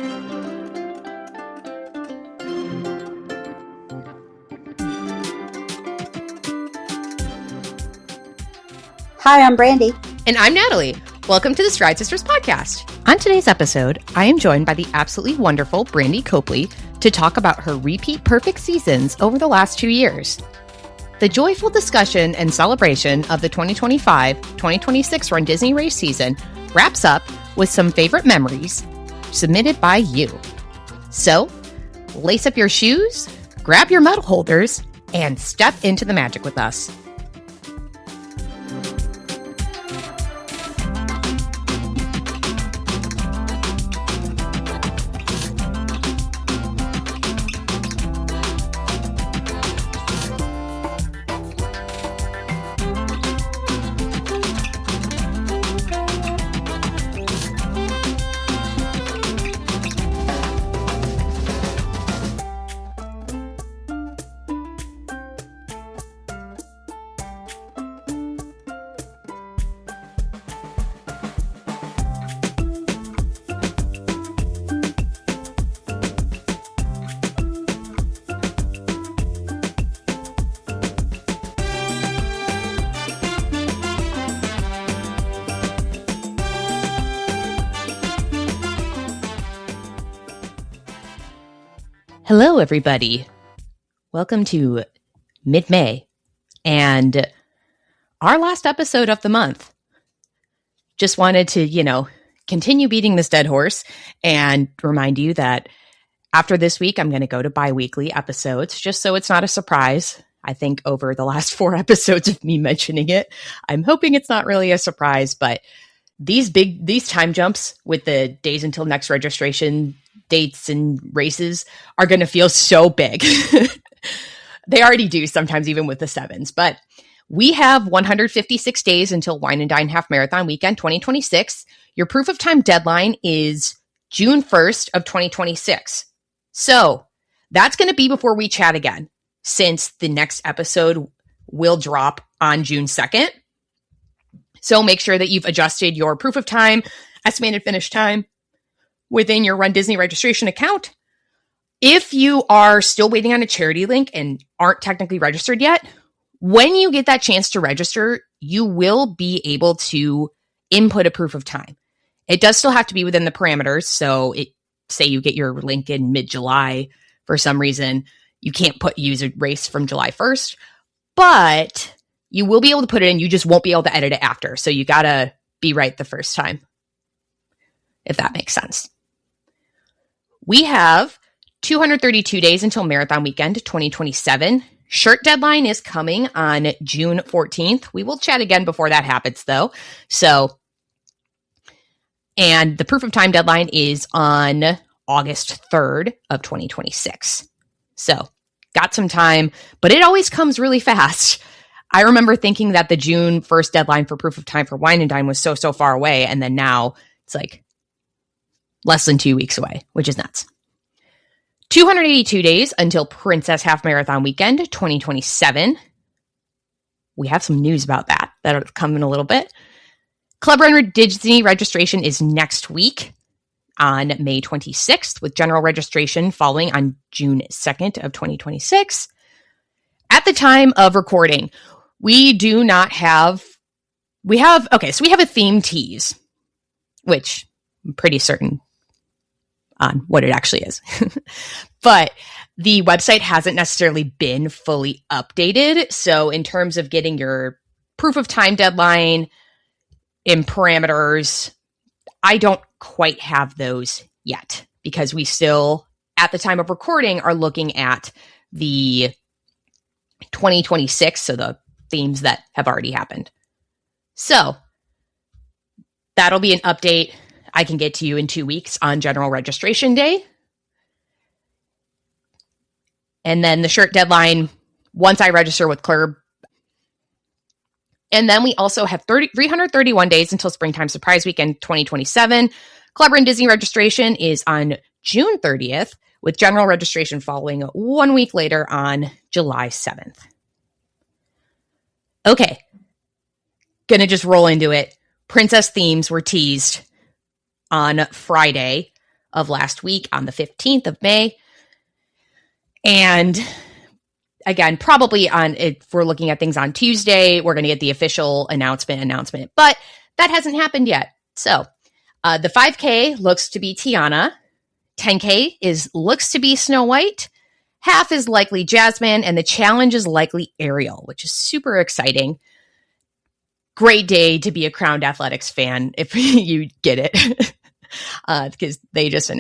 Hi, I'm Brandy. And I'm Natalie. Welcome to the Stride Sisters podcast. On today's episode, I am joined by the absolutely wonderful Brandy Copley to talk about her repeat perfect seasons over the last 2 years. The joyful discussion and celebration of the 2025-2026 runDisney race season wraps up with some favorite memories submitted by you. So, lace up your shoes, grab your medal holders, and step into the magic with us. Hello, everybody. Welcome to mid-May and our last episode of the month. Just wanted to, continue beating this dead horse and remind you that after this week, I'm going to go to bi-weekly episodes, just so it's not a surprise. I think over the last 4 episodes of me mentioning it, I'm hoping it's not really a surprise, but these time jumps with the days until next registration dates and races are going to feel so big. They already do sometimes, even with the 7s, but we have 156 days until Wine and Dine Half Marathon Weekend 2026. Your proof of time deadline is June 1st of 2026. So that's going to be before we chat again, since the next episode will drop on June 2nd. So make sure that you've adjusted your proof of time, estimated finish time within your runDisney registration account. If you are still waiting on a charity link and aren't technically registered yet, when you get that chance to register, you will be able to input a proof of time. It does still have to be within the parameters. So say you get your link in mid-July for some reason, you can't use a race from July 1st, but you will be able to put it in. You just won't be able to edit it after. So you got to be right the first time, if that makes sense. We have 232 days until Marathon Weekend 2027. Shirt deadline is coming on June 14th. We will chat again before that happens, though. And the proof of time deadline is on August 3rd of 2026. So, got some time, but it always comes really fast. I remember thinking that the June 1st deadline for proof of time for Wine and Dine was so far away, and then now it's like less than 2 weeks away, which is nuts. 282 days until Princess Half Marathon Weekend 2027. We have some news about that that'll come in a little bit. Club Run Disney registration is next week on May 26th, with general registration following on June 2nd of 2026. At the time of recording, we have a theme tease, which I'm pretty certain on what it actually is. But the website hasn't necessarily been fully updated. So in terms of getting your proof of time deadline and parameters, I don't quite have those yet, because we still, at the time of recording, are looking at the 2026, so the themes that have already happened. So that'll be an update I can get to you in 2 weeks on general registration day. And then the shirt deadline, once I register with Club. And then we also have 331 days until Springtime Surprise Weekend 2027. Club Run Disney registration is on June 30th, with general registration following 1 week later on July 7th. Okay, gonna just roll into it. Princess themes were teased on Friday of last week on the 15th of May. And again, probably if we're looking at things on Tuesday, we're going to get the official announcement, but that hasn't happened yet. So the 5K looks to be Tiana. 10K looks to be Snow White. Half is likely Jasmine, and the challenge is likely Ariel, which is super exciting. Great day to be a Crowned Athletics fan if you get it. Because they just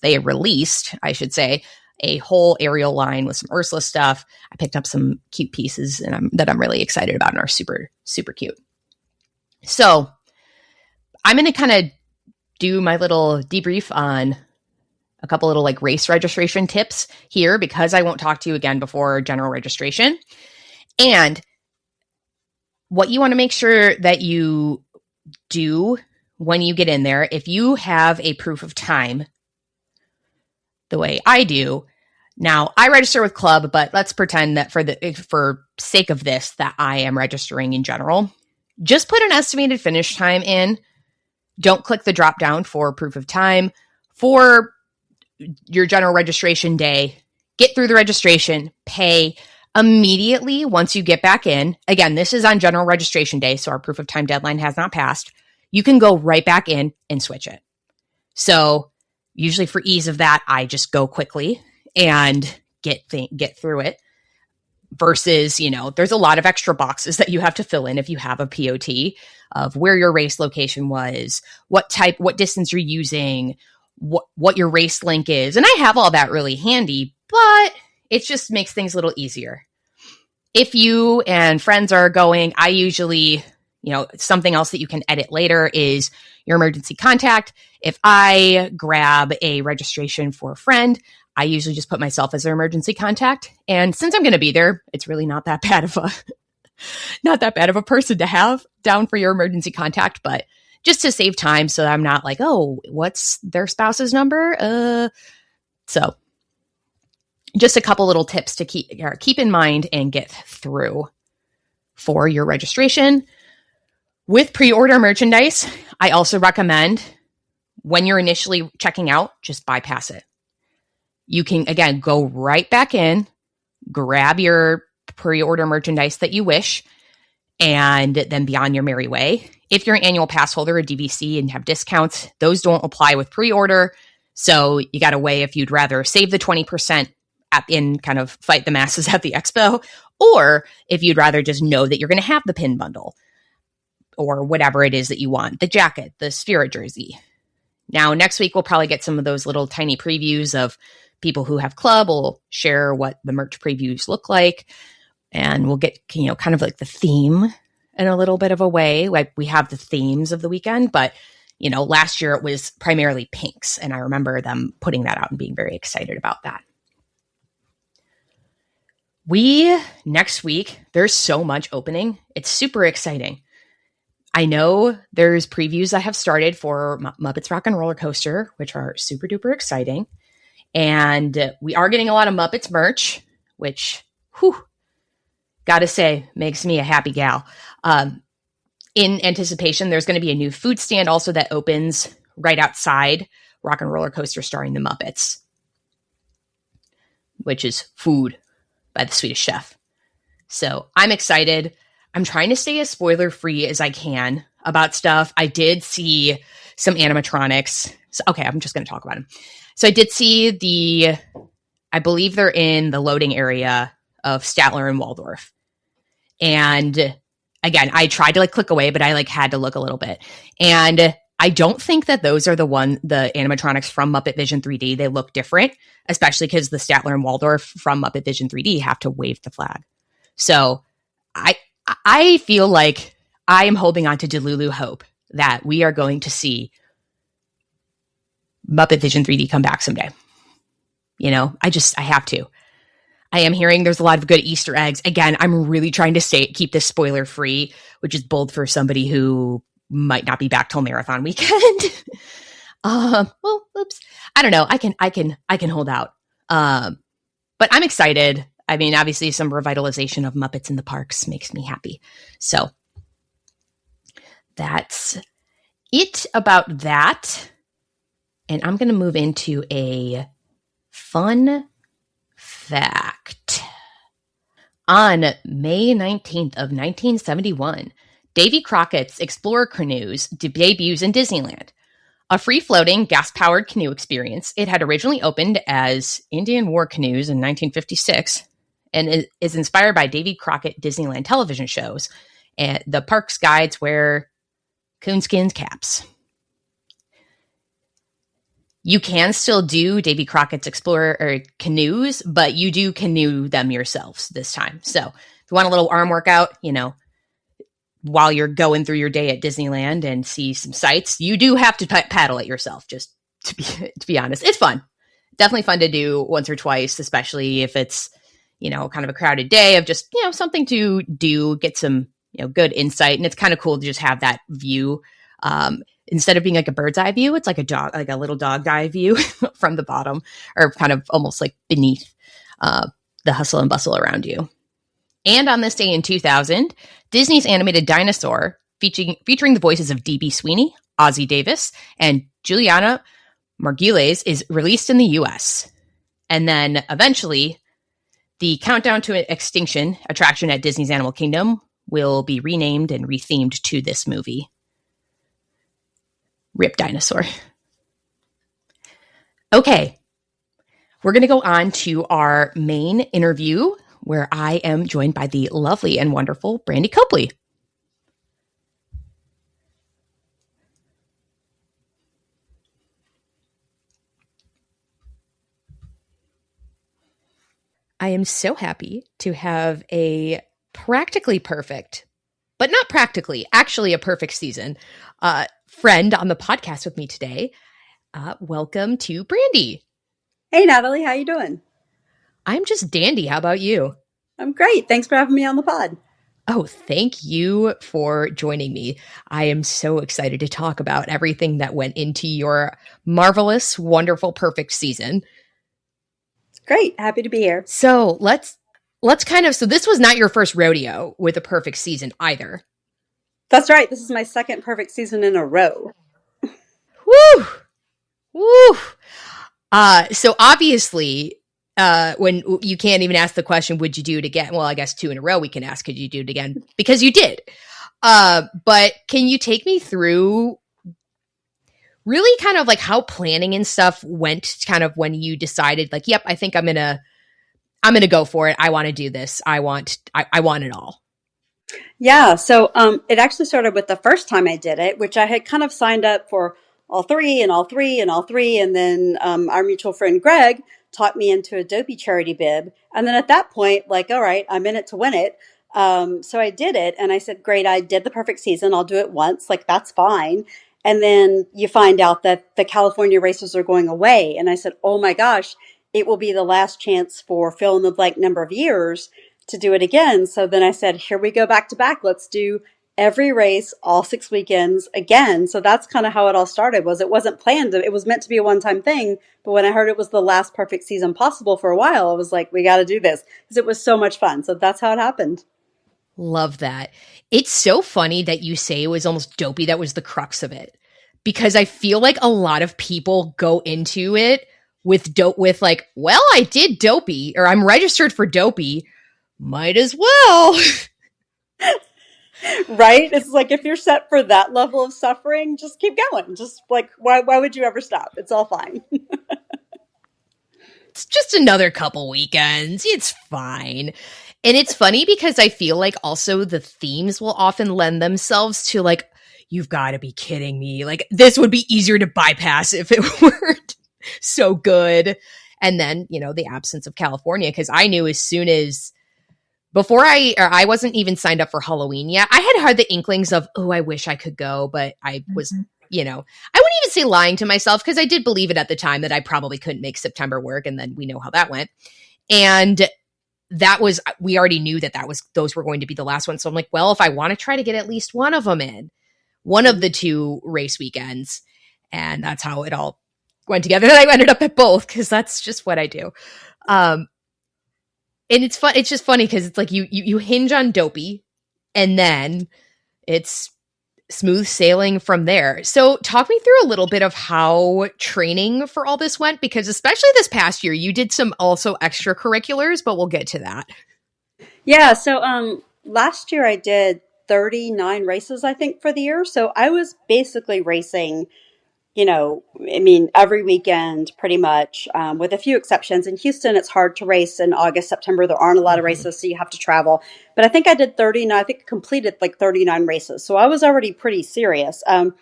they released, I should say, a whole Ariel line with some Ursula stuff. I picked up some cute pieces that I'm really excited about and are super, super cute. So I'm going to kind of do my little debrief on a couple little like race registration tips here, because I won't talk to you again before general registration. And what you want to make sure that you do when you get in there, if you have a proof of time, the way I do. Now, I register with Club, but let's pretend that for sake of this, that I am registering in general. Just put an estimated finish time in. Don't click the drop down for proof of time for your general registration day. Get through the registration, pay immediately once you get back in. Again, this is on general registration day, so our proof of time deadline has not passed. You can go right back in and switch it. So usually for ease of that, I just go quickly and get through it. Versus, there's a lot of extra boxes that you have to fill in if you have a POT of where your race location was, what distance you're using, what your race link is. And I have all that really handy, but it just makes things a little easier. If you and friends are going, I usually, something else that you can edit later is your emergency contact. If I grab a registration for a friend, I usually just put myself as their emergency contact. And since I'm going to be there, it's really not that bad of a person to have down for your emergency contact, but just to save time so that I'm not like, oh, what's their spouse's number? So just a couple little tips to keep in mind and get through for your registration. With pre-order merchandise, I also recommend when you're initially checking out, just bypass it. You can, again, go right back in, grab your pre-order merchandise that you wish, and then be on your merry way. If you're an annual pass holder or DVC and have discounts, those don't apply with pre-order. So you got to weigh if you'd rather save the 20% in kind of fight the masses at the expo, or if you'd rather just know that you're going to have the pin bundle or whatever it is that you want, the jacket, the Spirit jersey. Now, next week, we'll probably get some of those little tiny previews of people who have Club. Will share what the merch previews look like. And we'll get, kind of like the theme in a little bit of a way. Like we have the themes of the weekend, but, last year it was primarily pinks. And I remember them putting that out and being very excited about that. Next week, there's so much opening. It's super exciting. I know there's previews that have started for Muppets Rock and Roller Coaster, which are super duper exciting. And we are getting a lot of Muppets merch, which, gotta say, makes me a happy gal. In anticipation, there's going to be a new food stand also that opens right outside Rock and Roller Coaster starring the Muppets, which is food by the Swedish Chef. So I'm excited. I'm trying to stay as spoiler-free as I can about stuff. I did see some animatronics. So, okay, I'm just going to talk about them. So I did see I believe they're in the loading area of Statler and Waldorf. And again, I tried to click away, but I had to look a little bit. And I don't think that those are the animatronics from Muppet Vision 3D. They look different, especially because the Statler and Waldorf from Muppet Vision 3D have to wave the flag. So I feel like I am holding on to Delulu hope that we are going to see Muppet Vision 3D come back someday. I have to. I am hearing there's a lot of good Easter eggs. Again, I'm really trying to keep this spoiler free, which is bold for somebody who might not be back till marathon weekend. Oops. I don't know. I can hold out. But I'm excited. I mean, obviously some revitalization of Muppets in the parks makes me happy. So that's it about that. And I'm going to move into a fun fact. On May 19th of 1971, Davy Crockett's Explorer canoes debuts in Disneyland. A free-floating, gas-powered canoe experience, it had originally opened as Indian War Canoes in 1956 and is inspired by Davy Crockett Disneyland television shows. And the park's guides wear coonskin caps. You can still do Davy Crockett's Explorer or canoes, but you do canoe them yourselves this time. So if you want a little arm workout, while you're going through your day at Disneyland and see some sights, you do have to paddle it yourself, just to be honest. It's fun. Definitely fun to do once or twice, especially if it's, kind of a crowded day of just, something to do, get some, good insight. And it's kind of cool to just have that view. Instead of being like a bird's eye view, it's like a little dog eye view from the bottom, or kind of almost like beneath the hustle and bustle around you. And on this day in 2000, Disney's animated Dinosaur, featuring the voices of D.B. Sweeney, Ozzie Davis, and Juliana Margulies, is released in the U.S. And then eventually, the Countdown to Extinction attraction at Disney's Animal Kingdom will be renamed and rethemed to this movie. Rip Dinosaur. Okay, we're going to go on to our main interview, where I am joined by the lovely and wonderful Brandy Copley. I am so happy to have a practically perfect, but not practically, actually a perfect season, friend on the podcast with me today. Welcome to Brandy. Hey, Natalie, how you doing? I'm just dandy. How about you? I'm great. Thanks for having me on the pod. Oh, thank you for joining me. I am so excited to talk about everything that went into your marvelous, wonderful, perfect season. Great. Happy to be here. So let's so this was not your first rodeo with a perfect season either. That's right. This is my second perfect season in a row. Woo! Woo! So obviously, when you can't even ask the question, would you do it again? Well, I guess 2 in a row we can ask, could you do it again? Because you did. But can you take me through really kind of like how planning and stuff went, kind of when you decided like, yep, I think I'm going to go for it. I want to do this. I want it all. Yeah. So it actually started with the first time I did it, which I had kind of signed up for all three and all three and all three. And then our mutual friend Greg talked me into a Dopey charity bib. And then at that point, like, all right, I'm in it to win it. So I did it and I said, great, I did the perfect season. I'll do it once. Like, that's fine. And then you find out that the California races are going away. And I said, oh my gosh, it will be the last chance for fill in the blank number of years to do it again. So then I said, here we go back to back. Let's do every race, all 6 weekends again. So that's kind of how it all started. It wasn't planned. It was meant to be a one-time thing. But when I heard it was the last perfect season possible for a while, I was like, we got to do this because it was so much fun. So that's how it happened. Love that. It's so funny that you say it was almost Dopey. That was the crux of it, because I feel like a lot of people go into it with like, well, I did Dopey, or I'm registered for Dopey. Might as well. Right? It's like, if you're set for that level of suffering, just keep going. Just like, why would you ever stop? It's all fine. It's just another couple weekends. It's fine. And it's funny because I feel like also the themes will often lend themselves to like, you've got to be kidding me. Like, this would be easier to bypass if it weren't so good. And then, the absence of California, because I knew as soon as before I wasn't even signed up for Halloween yet. I had the inklings of, oh, I wish I could go, but I was, I wouldn't even say lying to myself, because I did believe it at the time that I probably couldn't make September work. And then we know how that went. And we already knew those were going to be the last ones. So I'm like, well, if I want to try to get at least one of them in, one of the 2 race weekends. And that's how it all went together. And I ended up at both, because that's just what I do. And it's fun. It's just funny because it's like you hinge on Dopey, and then it's smooth sailing from there. So talk me through a little bit of how training for all this went, because especially this past year, you did some also extracurriculars, but we'll get to that. Yeah, so last year I did 39 races, I think, for the year. So I was basically racing, I mean, every weekend pretty much, with a few exceptions. In Houston, it's hard to race in August, September. There aren't a lot of Mm-hmm. races, so you have to travel. But I think I did 39, I think I completed like 39 races. So I was already pretty serious. And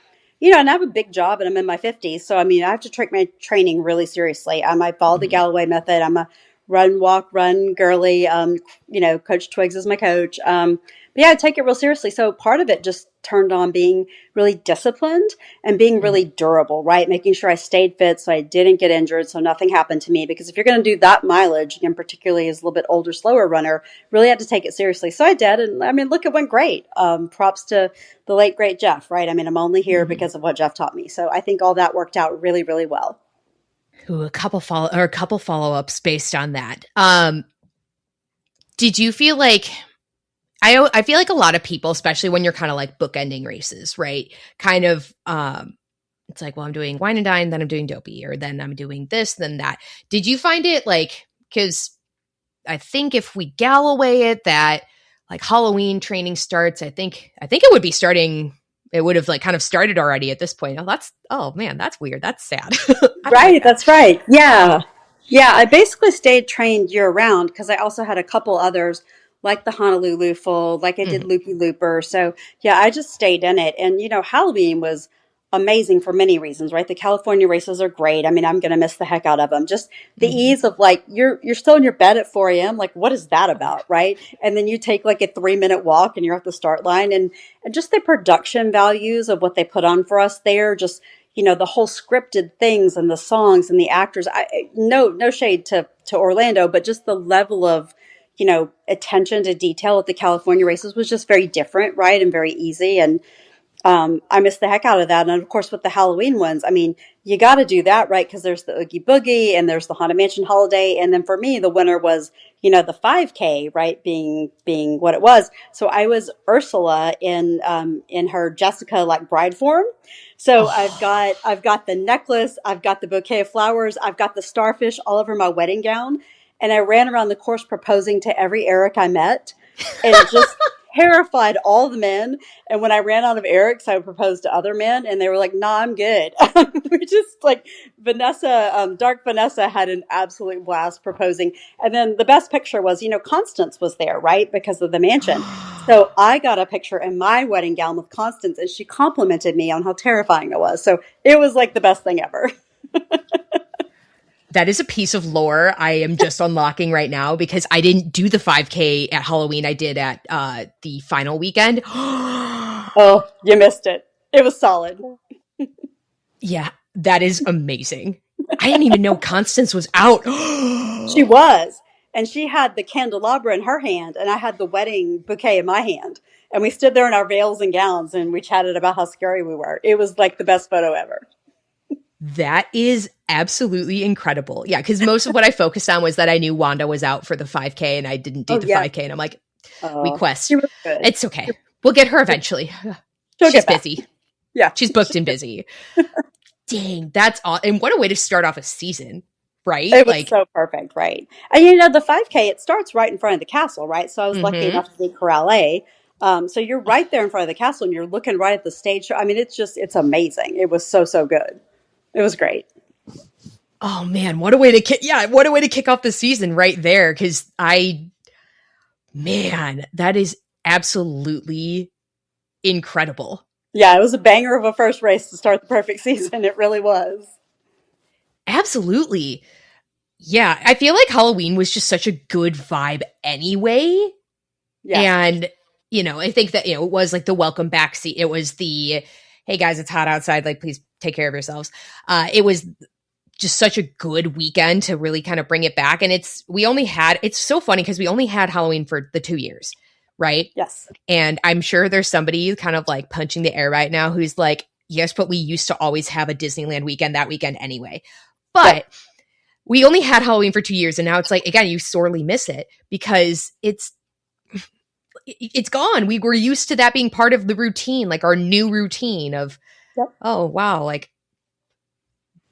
I have a big job and I'm in my 50s. So, I mean, I have to take my training really seriously. I follow the Mm-hmm. Galloway method. I'm a run, walk, run girly. Coach Twigs is my coach. But yeah, I take it real seriously. So part of it just turned on being really disciplined and being Mm-hmm. really durable, right? Making sure I stayed fit so I didn't get injured, so nothing happened to me. Because if you're going to do that mileage, and particularly as a little bit older, slower runner, really had to take it seriously. So I did. And I mean, look, it went great. Props to the late, great Jeff, right? I mean, I'm only here Mm-hmm. because of what Jeff taught me. So I think all that worked out really, really well. Ooh, a couple follow ups based on that. Did you feel like I feel like a lot of people, especially when you're kind of like bookending races, right? Kind of it's like, well, I'm doing wine and dine, then I'm doing dopey, or then I'm doing this, then that. Did you find it like, because I think if we Galloway it, that like Halloween training starts, I think it would be starting. It would have like kind of started already at this point. Oh man, that's weird. That's sad. I don't like Right, that. that's right. Yeah. Oh. Yeah, I basically stayed trained year round because I also had a couple others like the Honolulu Full, like I did Mhm. Loopy Looper. So, yeah, I just stayed in it. And, Halloween was amazing for many reasons, right? The California races are great. I mean, I'm going to miss the heck out of them. Just the Mhm. ease of like you're still in your bed at 4 a.m. Like, what is that about, right? And then you take like a 3-minute walk and you're at the start line and just the production values of what they put on for us there, just the whole scripted things and the songs and the actors. No shade to Orlando, but just the level of attention to detail at the California races was just very different, right, and very easy. And I missed the heck out of that. And of course, with the Halloween ones, I mean, you got to do that, right? Because there's the Oogie Boogie and there's the Haunted Mansion Holiday. And then for me, the winner was, the 5K, right? Being what it was. So I was Ursula in her Jessica like bride form. So Oh. I've got the necklace, I've got the bouquet of flowers, I've got the starfish all over my wedding gown. And I ran around the course proposing to every Eric I met. And it just terrified all the men. And when I ran out of Eric's, I would propose to other men, and they were like, "Nah, I'm good." We just like Vanessa, Dark Vanessa had an absolute blast proposing. And then the best picture was, Constance was there, right, because of the mansion. So I got a picture in my wedding gown with Constance, and she complimented me on how terrifying it was. So it was like the best thing ever. That is a piece of lore I am just unlocking right now because I didn't do the 5K at Halloween. I did at the final weekend. Oh, you missed it. It was solid. Yeah, that is amazing. I didn't even know Constance was out. She was. And she had the candelabra in her hand, and I had the wedding bouquet in my hand. And we stood there in our veils and gowns, and we chatted about how scary we were. It was like the best photo ever. That is absolutely incredible. Yeah, because most of what I focused on was that I knew Wanda was out for the 5K and I didn't do Oh, the yeah. 5K. And I'm like, we She quest. was good. It's okay. We'll get her eventually. She'll She's get back. busy. Yeah. She's booked and busy. Dang, that's all. And what a way to start off a season, right? It was Like, so perfect, right? And the 5K, it starts right in front of the castle, right? So I was lucky mm-hmm. enough to be Corral A. So you're right there in front of the castle and you're looking right at the stage show. I mean, it's amazing. It was so, so good. It was great. Oh man, what a way to kick off the season right there. Cause man, that is absolutely incredible. Yeah, it was a banger of a first race to start the perfect season. It really was. Absolutely. Yeah, I feel like Halloween was just such a good vibe anyway. Yeah. And, I think that, it was like the welcome back seat. It was the, hey guys, it's hot outside. Like, please take care of yourselves. It was just such a good weekend to really kind of bring it back. And it's so funny because we only had Halloween for the 2 years, right? Yes. And I'm sure there's somebody kind of like punching the air right now who's like, yes, but we used to always have a Disneyland weekend that weekend anyway. Right. But we only had Halloween for 2 years. And now it's like, again, you sorely miss it because it's gone. We were used to that being part of the routine, like our new routine of, Yep. oh, wow, like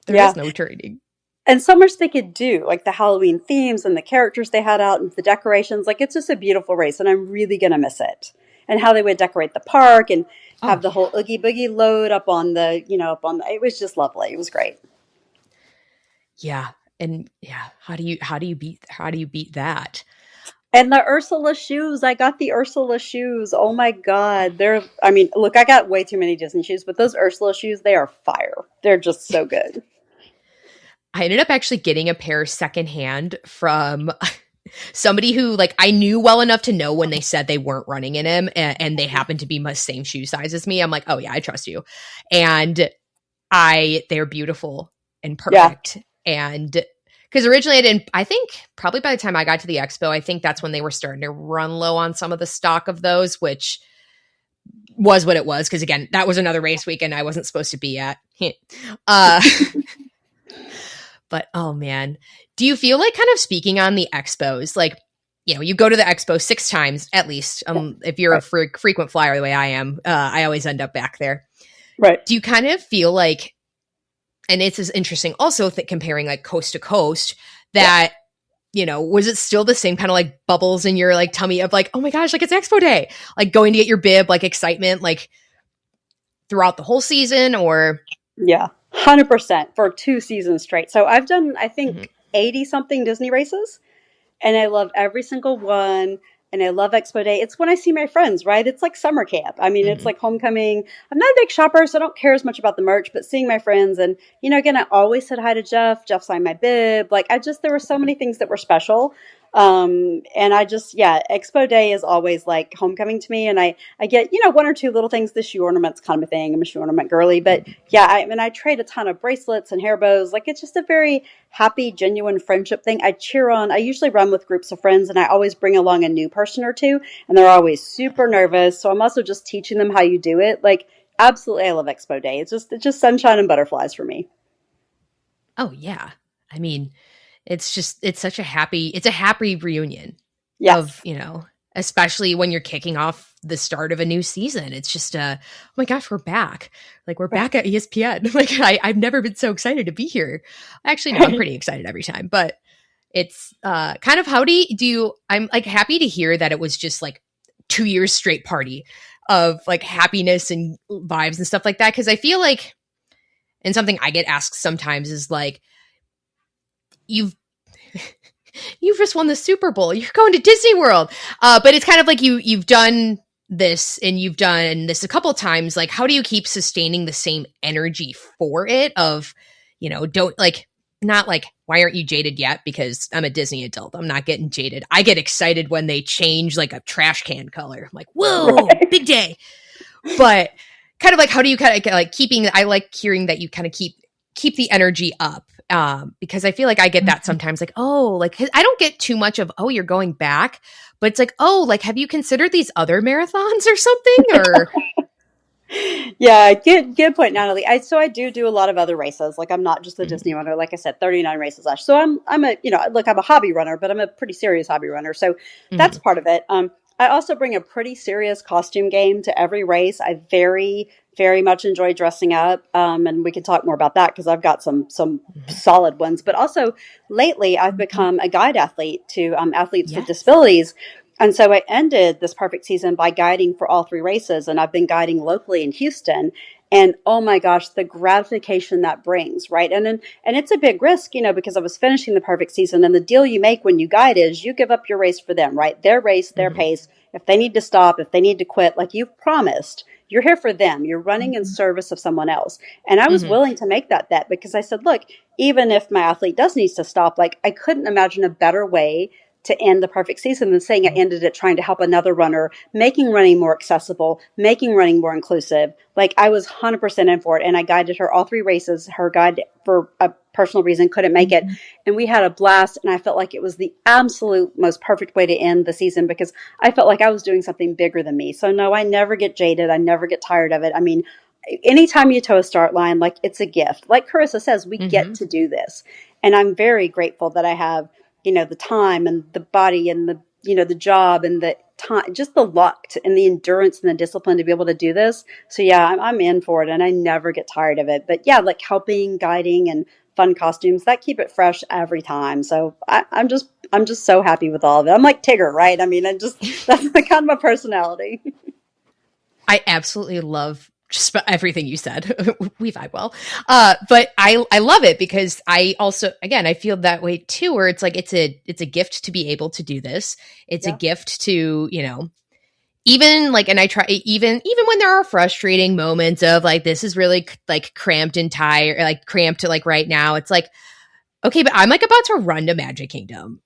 there Yeah. is no training. And so much they could do, like the Halloween themes and the characters they had out and the decorations. Like it's just a beautiful race, and I'm really gonna miss it. And how they would decorate the park and Oh, have the yeah. whole Oogie Boogie load up on the, up on the, it was just lovely. It was great. Yeah. And yeah, how do you beat that? And the Ursula shoes, I got the Ursula shoes. Oh my God. I mean, look, I got way too many Disney shoes, but those Ursula shoes, they are fire. They're just so good. I ended up actually getting a pair secondhand from somebody who like I knew well enough to know when they said they weren't running in him and they happened to be my same shoe size as me. I'm like, oh yeah, I trust you. And they're beautiful and Yeah. perfect. And because originally I think probably by the time I got to the expo, I think that's when they were starting to run low on some of the stock of those, which was what it was. Cause again, that was another race weekend I wasn't supposed to be at. uh, but oh man, do you feel like kind of speaking on the expos, like, you go to the expo 6 times at least. Yeah. If you're a Right. frequent flyer the way I am, I always end up back there. Right. Do you kind of feel like, and it's interesting also comparing like coast to coast, Yeah. that was it still the same kind of like bubbles in your like tummy of like, oh my gosh, like it's expo day, like going to get your bib, like excitement, like throughout the whole season? Or Yeah. 100% for 2 seasons straight. So I've done, I Mhm, think, 80 something Disney races. And I love every single one. And I love Expo Day. It's when I see my friends, right? It's like summer camp. I mean, it's mhm, like homecoming. I'm not a big shopper, so I don't care as much about the merch, but seeing my friends and, again, I always said hi to Jeff. Jeff signed my bib. Like, there were so many things that were special. And yeah, Expo Day is always like homecoming to me. And I get, one or two little things, the shoe ornaments kind of a thing. I'm a shoe ornament girly, but mhm. yeah, I trade a ton of bracelets and hair bows. Like, it's just a very happy, genuine friendship thing. I cheer on. I usually run with groups of friends, and I always bring along a new person or two, and they're always super nervous. So I'm also just teaching them how you do it. Like, absolutely, I love Expo Day. It's just sunshine and butterflies for me. Oh yeah, I mean, it's a happy reunion of, Yes. especially when you're kicking off the start of a new season. It's just oh my gosh, we're back. Like we're Right. back at ESPN. Like I've never been so excited to be here. Actually, no, I'm Right. pretty excited every time, but it's kind of how do you I'm like happy to hear that it was just like 2 years straight party of like happiness and vibes and stuff like that. Cause I feel like, and something I get asked sometimes is like, you've you've just won the Super Bowl. You're going to Disney World. But it's kind of like you've done this and you've done this a couple times. Like, how do you keep sustaining the same energy for it? Of, don't like, not like, why aren't you jaded yet? Because I'm a Disney adult. I'm not getting jaded. I get excited when they change like a trash can color. I'm like, whoa, Right. big day. But kind of like, how do you kind of like keeping, I like hearing that you kind of keep the energy up, because I feel like I get that sometimes, like, oh, like, 'cause I don't get too much of, oh, you're going back, but it's like, oh, like, have you considered these other marathons or something? Or Yeah, good point, Natalie. I do a lot of other races. Like, I'm not just a Mhm, Disney runner. Like I said, 39 races last. So I'm a, look, I'm a hobby runner, but I'm a pretty serious hobby runner. So that's mhm, part of it. I also bring a pretty serious costume game to every race. I very very much enjoy dressing up. And we can talk more about that because I've got some mhm. solid ones. But also lately, I've become a guide athlete to athletes with Yes. disabilities. And so I ended this perfect season by guiding for all 3 races, and I've been guiding locally in Houston. And oh my gosh, the gratification that brings, right? And it's a big risk, because I was finishing the perfect season, and the deal you make when you guide is you give up your race for them, right? Their race, their Mhm, pace. If they need to stop, if they need to quit, like you've promised, you're here for them. You're running in service of someone else. And I was mhm, willing to make that bet because I said, look, even if my athlete does need to stop, like I couldn't imagine a better way to end the perfect season than saying I ended it trying to help another runner, making running more accessible, making running more inclusive. Like I was 100% in for it. And I guided her all 3 races. Her guide, for a personal reason, couldn't make it. And we had a blast. And I felt like it was the absolute most perfect way to end the season because I felt like I was doing something bigger than me. So no, I never get jaded. I never get tired of it. I mean, anytime you toe a start line, like it's a gift. Like Carissa says, we get mhm. to do this. And I'm very grateful that I have, the time and the body and the the job and the time, just the luck and the endurance and the discipline to be able to do this. So yeah, I'm in for it, and I never get tired of it. But yeah, like helping, guiding, and fun costumes that keep it fresh every time. So I'm just so happy with all of it. I'm like Tigger, right? I mean, I just that's my kind of my personality. I absolutely love just everything you said. We vibe well. But I love it because I also, again, I feel that way too, where it's like, it's a gift to be able to do this. It's a Yeah. gift to, even like, and I try, even when there are frustrating moments of like, this is really like cramped and tired, or like cramped to like right now, it's like, okay, but I'm like about to run to Magic Kingdom.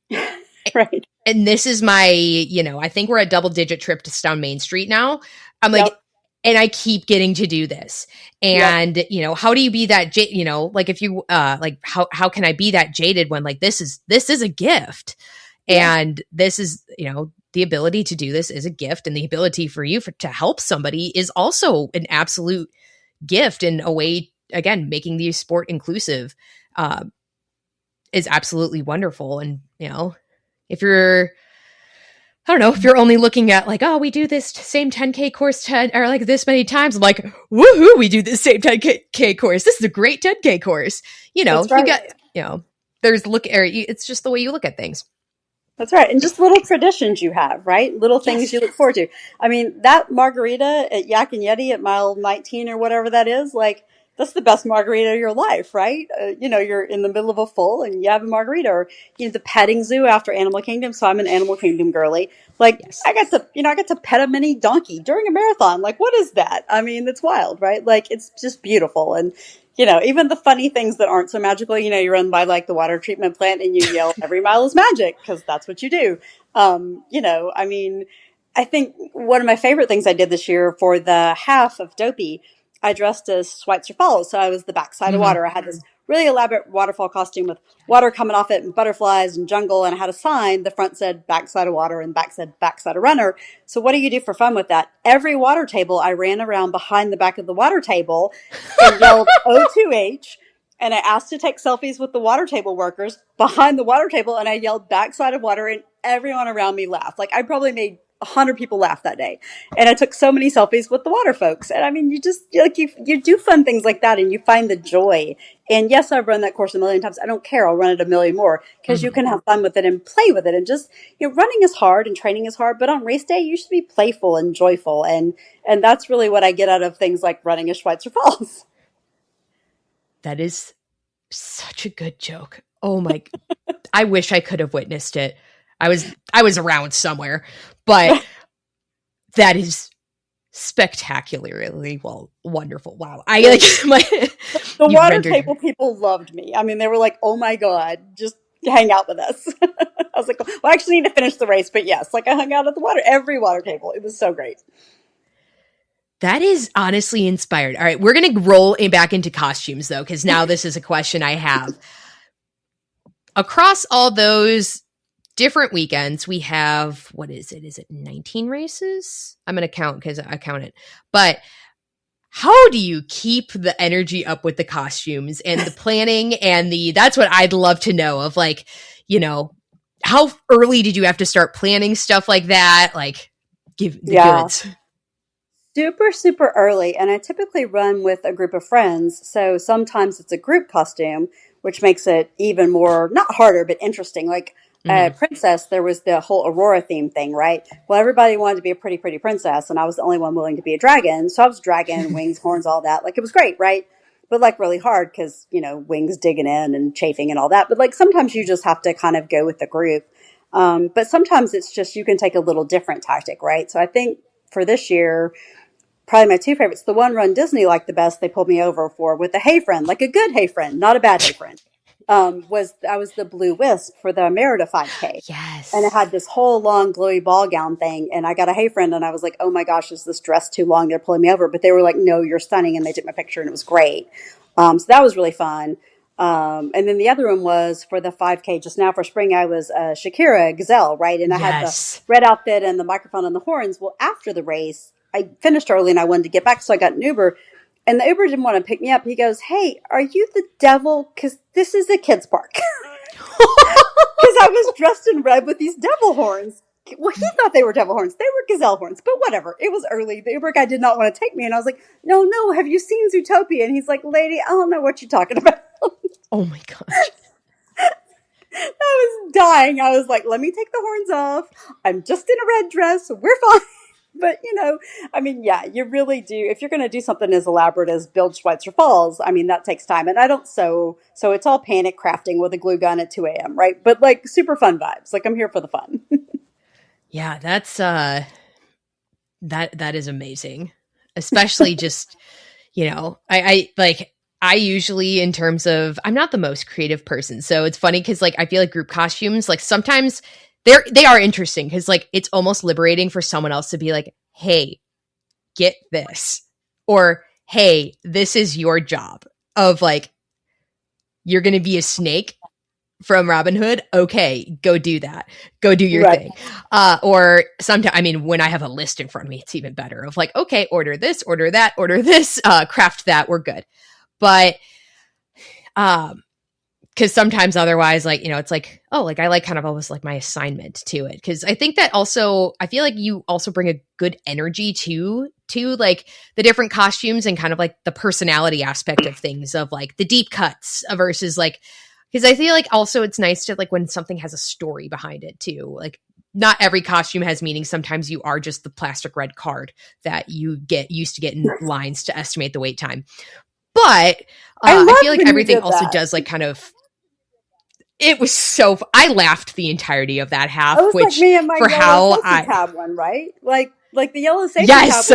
Right. And this is my, I think we're a double digit trip to down Main Street now. I'm like, Yep. and I keep getting to do this. Yep. And, how do you be that, like if you, like, how can I be that jaded when like, this is a gift. Yeah. And this is, the ability to do this is a gift, and the ability for you to help somebody is also an absolute gift, in a way, again, making the sport inclusive, is absolutely wonderful. And, if you're, I don't know, if you're only looking at like, oh, we do this same 10K course 10 or like this many times, I'm like, woohoo, we do this same 10K course. This is a great 10K course. You That's you right. got, there's it's just the way you look at things. That's right. And just little traditions you have, right? Little things Yes. you look forward to. I mean, that margarita at Yak and Yeti at mile 19 or whatever that is, like, that's the best margarita of your life, right? You're in the middle of a full and you have a margarita, or, the petting zoo after Animal Kingdom. So I'm an Animal Kingdom girly. Like, Yes. I got to pet a mini donkey during a marathon. Like, what is that? I mean, it's wild, right? Like, it's just beautiful. And, even the funny things that aren't so magical, you run by like the water treatment plant and you yell, every mile is magic, because that's what you do. I mean, I think one of my favorite things I did this year for the half of Dopey, I dressed as Schweitzer Falls. So I was the backside of Mm-hmm. water. I had this really elaborate waterfall costume with water coming off it and butterflies and jungle. And I had a sign. The front said backside of water and back said backside of runner. So what do you do for fun with that? Every water table, I ran around behind the back of the water table and yelled O2H. And I asked to take selfies with the water table workers behind the water table. And I yelled backside of water, and everyone around me laughed. Like, I probably made 100 people laugh that day. And I took so many selfies with the water folks. And I mean, you do fun things like that, and you find the joy. And yes, I've run that course a million times. I don't care. I'll run it a million more, because you Mm-hmm. can have fun with it and play with it. And just, running is hard and training is hard, but on race day, you should be playful and joyful. And that's really what I get out of things like running a Schweitzer Falls. That is such a good joke. Oh my, I wish I could have witnessed it. I was around somewhere, but that is spectacularly wonderful. Wow. I like The you've water rendered. table people loved me. I mean, they were like, "Oh my god, just hang out with us." I was like, "Well, I actually need to finish the race," but yes, like I hung out at every water table. It was so great. That is honestly inspired. All right, we're going to roll back into costumes though, because now this is a question I have. Across all those different weekends, we have, what is it? Is it 19 races? I'm going to count because I count it. But how do you keep the energy up with the costumes and the planning and that's what I'd love to know, of like, how early did you have to start planning stuff like that? Like, give the Yeah. goods. Super, super early. And I typically run with a group of friends. So sometimes it's a group costume, which makes it even more, not harder, but interesting. Like Mm-hmm. Princess, there was the whole Aurora theme thing, right? Well, everybody wanted to be a pretty, pretty princess, and I was the only one willing to be a dragon. So I was dragon, wings, horns, all that. Like, it was great, right? But like really hard, because, wings digging in and chafing and all that. But like sometimes you just have to kind of go with the group. But sometimes it's just you can take a little different tactic, right? So I think for this year, probably my two favorites. The one runDisney liked the best, they pulled me over for, with a hey friend, like a good hey friend, not a bad hey friend. I was the blue wisp for the Merida 5K. And it Yes. had this whole long glowy ball gown thing. And I got a hey friend, and I was like, oh my gosh, is this dress too long? They're pulling me over. But they were like, no, you're stunning. And they took my picture, and it was great. So that was really fun. And then the other one was for the 5K just now for spring. I was Shakira Gazelle, right? And I had the Yes. red outfit and the microphone and the horns. Well, after the race, I finished early and I wanted to get back. So I got an Uber, and the Uber didn't want to pick me up. He goes, hey, are you the devil? Because this is a kid's park. Because I was dressed in red with these devil horns. Well, he thought they were devil horns. They were gazelle horns, but whatever. It was early. The Uber guy did not want to take me. And I was like, no, no, have you seen Zootopia? And he's like, lady, I don't know what you're talking about. Oh my gosh. I was dying. I was like, let me take the horns off. I'm just in a red dress. We're fine. But, I mean, yeah, you really do. If you're going to do something as elaborate as build Schweitzer Falls, I mean, that takes time. And I don't sew. So it's all panic crafting with a glue gun at 2 a.m., right? But like super fun vibes. Like I'm here for the fun. Yeah, that's that is amazing. Especially just, I like I usually in terms of I'm not the most creative person. So it's funny cuz like I feel like group costumes like sometimes they are interesting cuz like it's almost liberating for someone else to be like, "Hey, get this." Or, "Hey, this is your job." Of like you're going to be a snake from Robin Hood. Okay, go do that. Go do your Right. thing. Or sometimes, I mean, when I have a list in front of me, it's even better of like, okay, order this, order that, order this, craft that, we're good. But, because sometimes otherwise, like, it's like, oh, like I like kind of almost like my assignment to it. Cause I think that also, I feel like you also bring a good energy to like the different costumes and kind of like the personality aspect of things of like the deep cuts versus like, because I feel like also it's nice to like when something has a story behind it too. Like not every costume has meaning. Sometimes you are just the plastic red card that you get used to getting lines to estimate the wait time. But I I feel loved like when you everything did also that. does like kind of it was so I laughed the entirety of that I half, was like which me and my for yellow how safety I tab one, right? Like the yellow safety tab yes,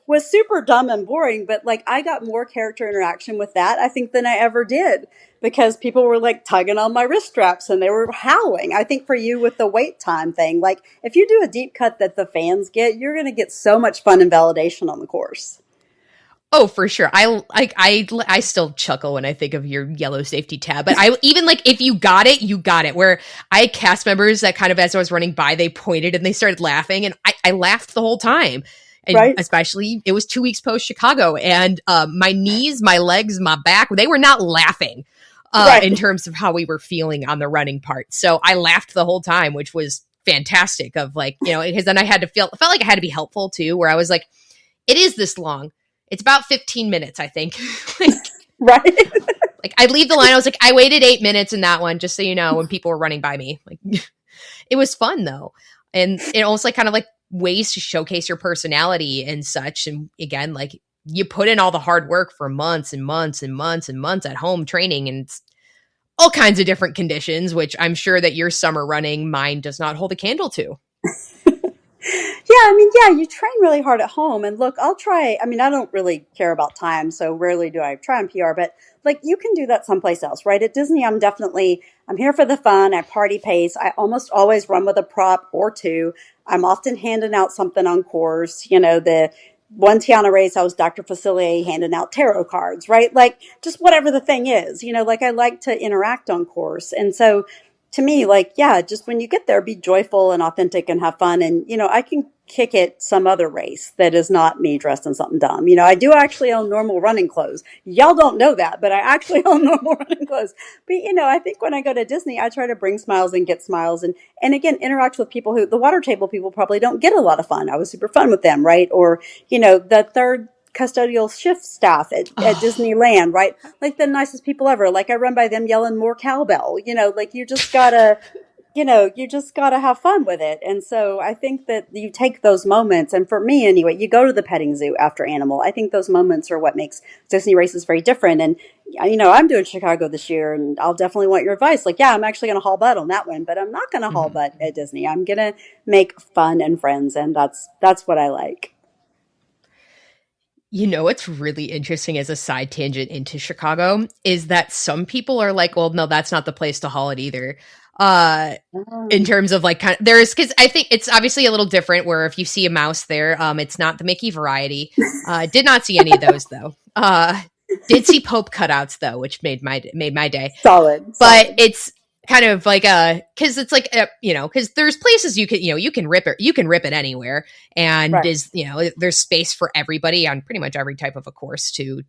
was super dumb and boring, but like I got more character interaction with that I think than I ever did because people were like tugging on my wrist straps and they were howling. I think for you with the wait time thing, like if you do a deep cut that the fans get, you're going to get so much fun and validation on the course. oh for sure. I still chuckle when I think of your yellow safety tab, but I even like if you got it, you got it. Where I had cast members that kind of as I was running by, they pointed and they started laughing, and I laughed the whole time. And Right? especially it was 2 weeks post Chicago, and my knees, my legs, my back, they were not laughing in Right. terms of how we were feeling on the running part. So I laughed the whole time, which was fantastic. Of like, because then I had to felt like I had to be helpful too, where I was like, it is this long. It's about 15 minutes, I think. Right. like I'd leave the line. I was like, I waited 8 minutes in that one, just so you know, when people were running by me. Like it was fun though. And it also like kind of like ways to showcase your personality and such. And again, like you put in all the hard work for months and months and months and months at home training and all kinds of different conditions, which I'm sure that your summer running mine does not hold a candle to. Yeah, I mean, yeah, you train really hard at home. And look, I'll try. I mean, I don't really care about time, so rarely do I try on PR, but like you can do that someplace else, right? At Disney, I'm here for the fun. I party pace. I almost always run with a prop or two. I'm often handing out something on course. The one Tiana race, I was Dr. Facilier handing out tarot cards, right? Like just whatever the thing is, like I like to interact on course. And so to me, like, yeah, just when you get there, be joyful and authentic and have fun. And, I can kick it some other race that is not me dressed in something dumb. I do actually own normal running clothes. Y'all don't know that, but I actually own normal running clothes. But, I think when I go to Disney, I try to bring smiles and get smiles and again, interact with people who the water table people probably don't get a lot of fun. I was super fun with them, right? Or, the third custodial shift staff at Oh, Disneyland, right? Like the nicest people ever. Like I run by them yelling more cowbell, like you just gotta have fun with it. And so I think that you take those moments, and for me anyway, you go to the petting zoo after animal. I think those moments are what makes Disney races very different. And I'm doing Chicago this year, and I'll definitely want your advice. Like, yeah, I'm actually gonna haul butt on that one, but I'm not gonna haul mhm. butt at Disney. I'm gonna make fun and friends, and that's what I like. What's really interesting as a side tangent into Chicago is that some people are like, well, no, that's not the place to haul it either. Uh, in Um, terms of like kind of there's because I think it's obviously a little different where if you see a mouse there, it's not the Mickey variety. Did not see any of those though. Did see Pope cutouts though, which made my day. solid, But solid. it's kind of like because it's like because there's places you can rip it anywhere, and Right. is there's space for everybody on pretty much every type of a course to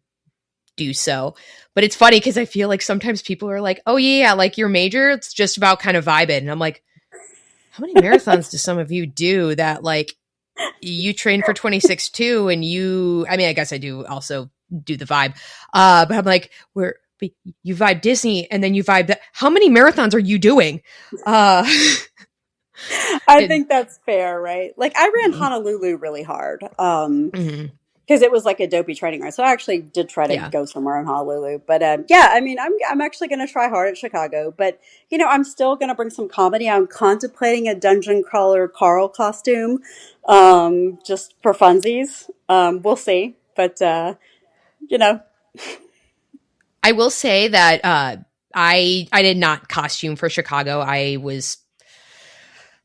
do so. But it's funny because I feel like sometimes people are like, oh yeah, like your major, it's just about kind of vibing. And I'm like, How many marathons do some of you do that like you train for 26 too and I mean I guess I do also do the vibe. But I'm like you vibe Disney and then you vibe that. How many marathons are you doing? Uh I it, think that's fair, right? Like I ran mhm, Honolulu really hard. mhm. Because it was like a dopey training ride. So I actually did try to Yeah. go somewhere in Honolulu. But yeah, I mean, I'm actually going to try hard at Chicago. But I'm still going to bring some comedy. I'm contemplating a dungeon crawler Carl costume, just for funsies. We'll see. But you know, I will say that I did not costume for Chicago. I was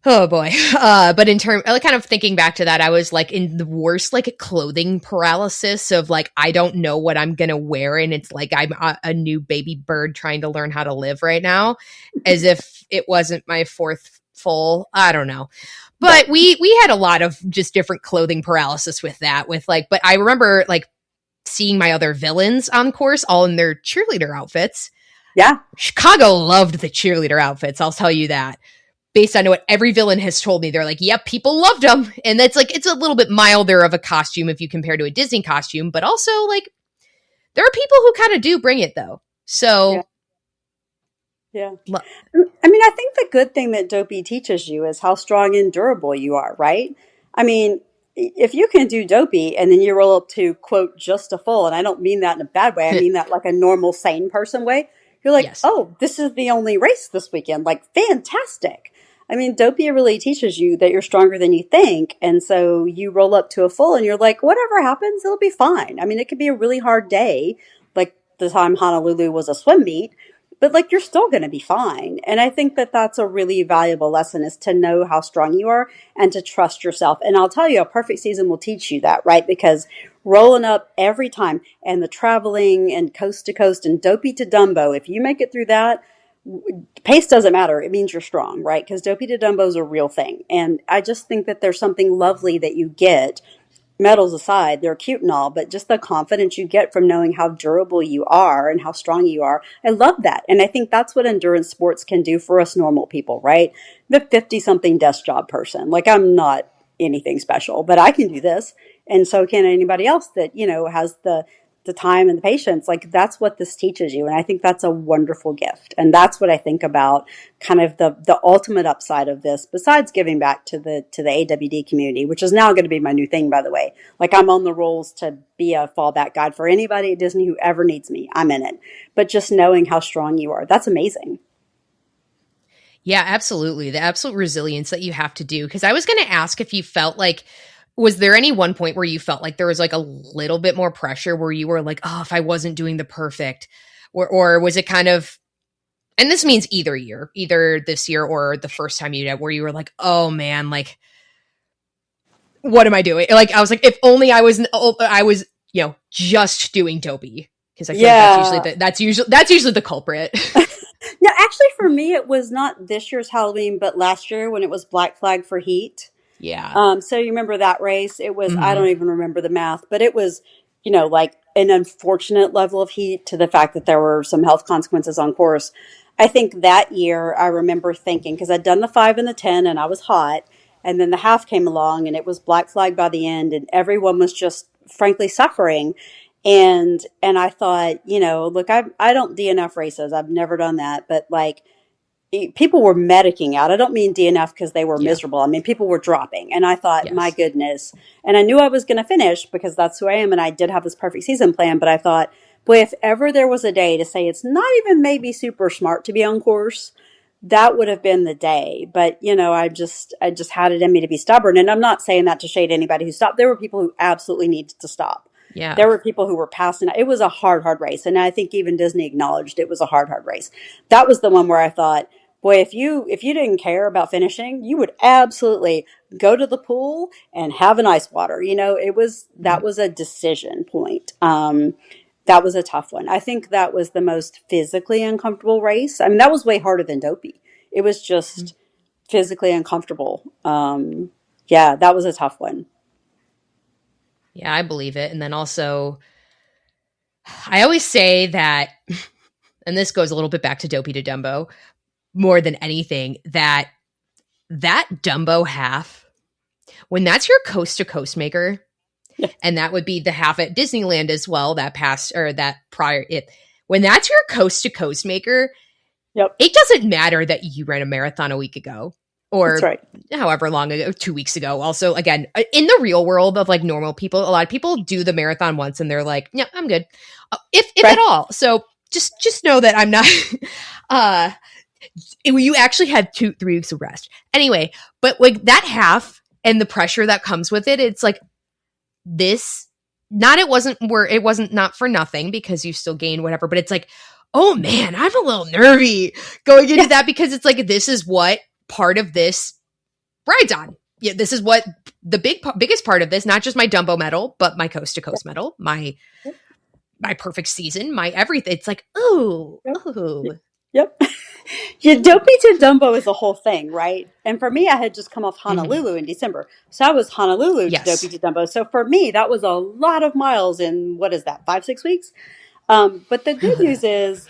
oh boy. But in term kind of thinking back to that, I was like in the worst like clothing paralysis of like I don't know what I'm gonna wear, and it's like I'm a new baby bird trying to learn how to live right now, as if it wasn't my fourth full. I don't know. right? But we had a lot of just different clothing paralysis with that. With like, but I remember like seeing my other villains on course all in their cheerleader outfits. Yeah, Chicago loved the cheerleader outfits. I'll tell you that. Based on what every villain has told me, they're like, yep, people loved them. And that's like, it's a little bit milder of a costume if you compare to a Disney costume, but also like, there are people who kind of do bring it though. yeah, So, yeah. I mean, I think the good thing that Dopey teaches you is how strong and durable you are, right? I mean, if you can do Dopey and then you roll up to quote just a full, and I don't mean that in a bad way, I mean that like a normal sane person way, you're like, yes. oh, this is the only race this weekend. Like, fantastic. I mean, Dopey really teaches you that you're stronger than you think. And so you roll up to a full and you're like, whatever happens, it'll be fine. I mean, it could be a really hard day, like the time Honolulu was a swim meet, but like you're still going to be fine. And I think that that's a really valuable lesson, is to know how strong you are and to trust yourself. And I'll tell you, a perfect season will teach you that, right? Because rolling up every time and the traveling and coast to coast and dopey to Dumbo, if you make it through that, pace doesn't matter. It means you're strong, right? Because dopey to Dumbo is a real thing. And I just think that there's something lovely that you get, medals aside, they're cute and all, but just the confidence you get from knowing how durable you are and how strong you are. I love that. And I think that's what endurance sports can do for us normal people, right? The 50 something desk job person. Like, I'm not anything special, but I can do this. And so can anybody else that, has the time and the patience. Like, that's what this teaches you. And I think that's a wonderful gift. And that's what I think about kind of the ultimate upside of this, besides giving back to the AWD community, which is now going to be my new thing, by the way. Like, I'm on the rolls to be a fallback guide for anybody at Disney who ever needs me. I'm in it. But just knowing how strong you are, that's amazing. Yeah, absolutely. The absolute resilience that you have to do. Cause I was going to ask if you felt like, was there any one point where you felt like there was like a little bit more pressure where you were like, oh, if I wasn't doing the perfect, or was it kind of, and this means either year, either this year or the first time you did, where you were like, oh man, like, what am I doing? Like, I was like, if only I was, just doing dopey. Cause I feel like Yeah. that's usually the culprit. No, actually, for me, it was not this year's Halloween, but last year when it was Black Flag for Heat. Yeah. So you remember that race? It was, I Hmm. don't even remember the math, but it was, like an unfortunate level of heat to the fact that there were some health consequences on course. I think that year I remember thinking, because I'd done the 5 and the 10 and I was hot, and then the half came along and it was Black Flag by the end, and everyone was just frankly suffering. And I thought, look, I don't DNF races. I've never done that, but like, people were medicing out. I don't mean DNF because they were Yeah. miserable. I mean, people were dropping. And I thought, my Yes. goodness. And I knew I was going to finish because that's who I am. And I did have this perfect season plan. But I thought, boy, if ever there was a day to say it's not even maybe super smart to be on course, that would have been the day. But, I just had it in me to be stubborn. And I'm not saying that to shade anybody who stopped. There were people who absolutely needed to stop. Yeah. There were people who were passing. It was a hard, hard race. And I think even Disney acknowledged it was a hard, hard race. That was the one where I thought, boy, if you didn't care about finishing, you would absolutely go to the pool and have an ice water. That Mhm. was a decision point. That was a tough one. I think that was the most physically uncomfortable race. I mean, that was way harder than Dopey. It was just physically uncomfortable. Yeah, that was a tough one. Yeah, I believe it. And then also, I always say that, and this goes a little bit back to Dopey to Dumbo more than anything, that that Dumbo half, when that's your coast to coast maker, Yeah, and that would be the half at Disneyland as well, that past or that prior it, when that's your coast to coast maker, yep, it doesn't matter that you ran a marathon a week ago that's or right. however long ago, 2 weeks ago. Also, again, in the real world of like normal people, a lot of people do the marathon once and they're like, yeah, I'm good. If at Right. all. So just know that I'm not uh you actually had 3 weeks of rest. Anyway, but like that half and the pressure that comes with it, it's like this not it wasn't not for nothing because you still gain whatever, but it's like, oh man, I'm a little nervy going into Yeah, that because it's like this is what part of this rides on. Yeah, this is what the biggest part of this, not just my Dumbo medal, but my coast to coast medal, yep, my perfect season, my everything. It's like, ooh, yep, ooh. yep. Yeah, Dopey to Dumbo is a whole thing, right? And for me, I had just come off Mm-hmm. Honolulu in December. So I was Honolulu to Dopey Yes. to Dumbo. So for me, that was a lot of miles in, what is that, 5, 6 weeks? But the good news is,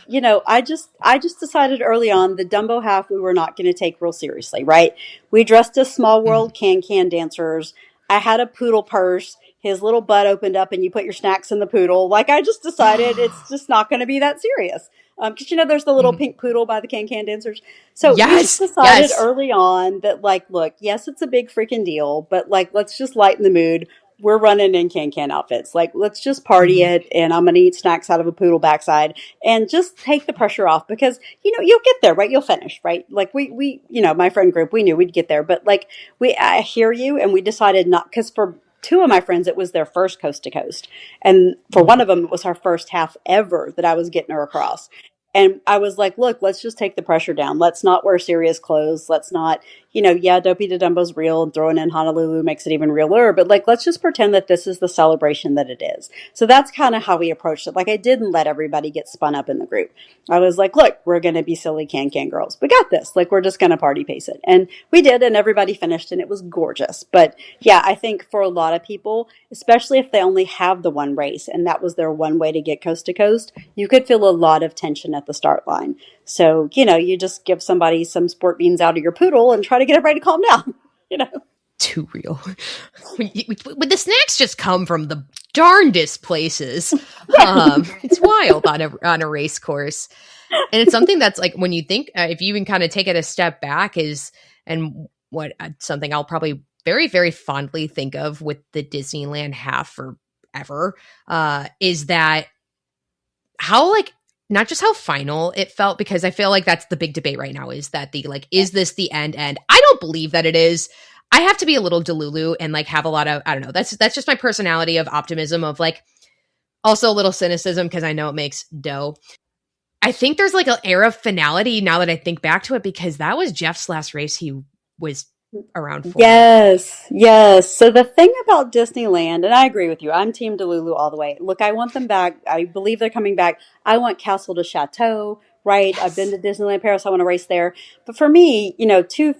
I just decided early on the Dumbo half we were not going to take real seriously, right? We dressed as Small Mm-hmm. World can dancers. I had a poodle purse. His little butt opened up, and you put your snacks in the poodle. Like I just decided it's just not going to be that serious. Because there's the little Mm-hmm. pink poodle by the can dancers. So we just Yes, decided yes. early on that, like, look, yes, it's a big freaking deal, but like, let's just lighten the mood. We're running in can outfits. Like, let's just party Mm-hmm. it. And I'm going to eat snacks out of a poodle backside and just take the pressure off because, you'll get there, right? You'll finish, right? Like my friend group, we knew we'd get there, but like I hear you. And we decided not, because for two of my friends, it was their first coast to coast. And for one of them, it was her first half ever that I was getting her across. And I was like, look, let's just take the pressure down. Let's not wear serious clothes. Let's not, yeah, Dopey to Dumbo's real and throwing in Honolulu makes it even realer. But like, let's just pretend that this is the celebration that it is. So that's kind of how we approached it. Like, I didn't let everybody get spun up in the group. I was like, look, we're going to be silly can girls. We got this. Like, we're just going to party pace it. And we did. And everybody finished and it was gorgeous. But yeah, I think for a lot of people, especially if they only have the one race and that was their one way to get coast to coast, you could feel a lot of tension at the start line. So, you just give somebody some sport beans out of your poodle and try to get everybody to calm down, you know? Too real. When the snacks just come from the darndest places. It's wild on a race course. And it's something that's like when you think, if you even kind of take it a step back, and what something I'll probably very, very fondly think of with the Disneyland half forever, is that how like not just how final it felt, because I feel like that's the big debate right now, is that the like, is this the end? I don't believe that it is. I have to be a little delulu and like have a lot of, I don't know, that's just my personality of optimism, of like also a little cynicism because I know it makes dough. I think there's like an air of finality now that I think back to it, because that was Jeff's last race he was around for. Yes, yes. So the thing about Disneyland, and I agree with you, I'm Team Delulu all the way. Look, I want them back. I believe they're coming back. I want Castle de Chateau, right? I've been Yes. to Disneyland Paris. I want to race there. But for me, two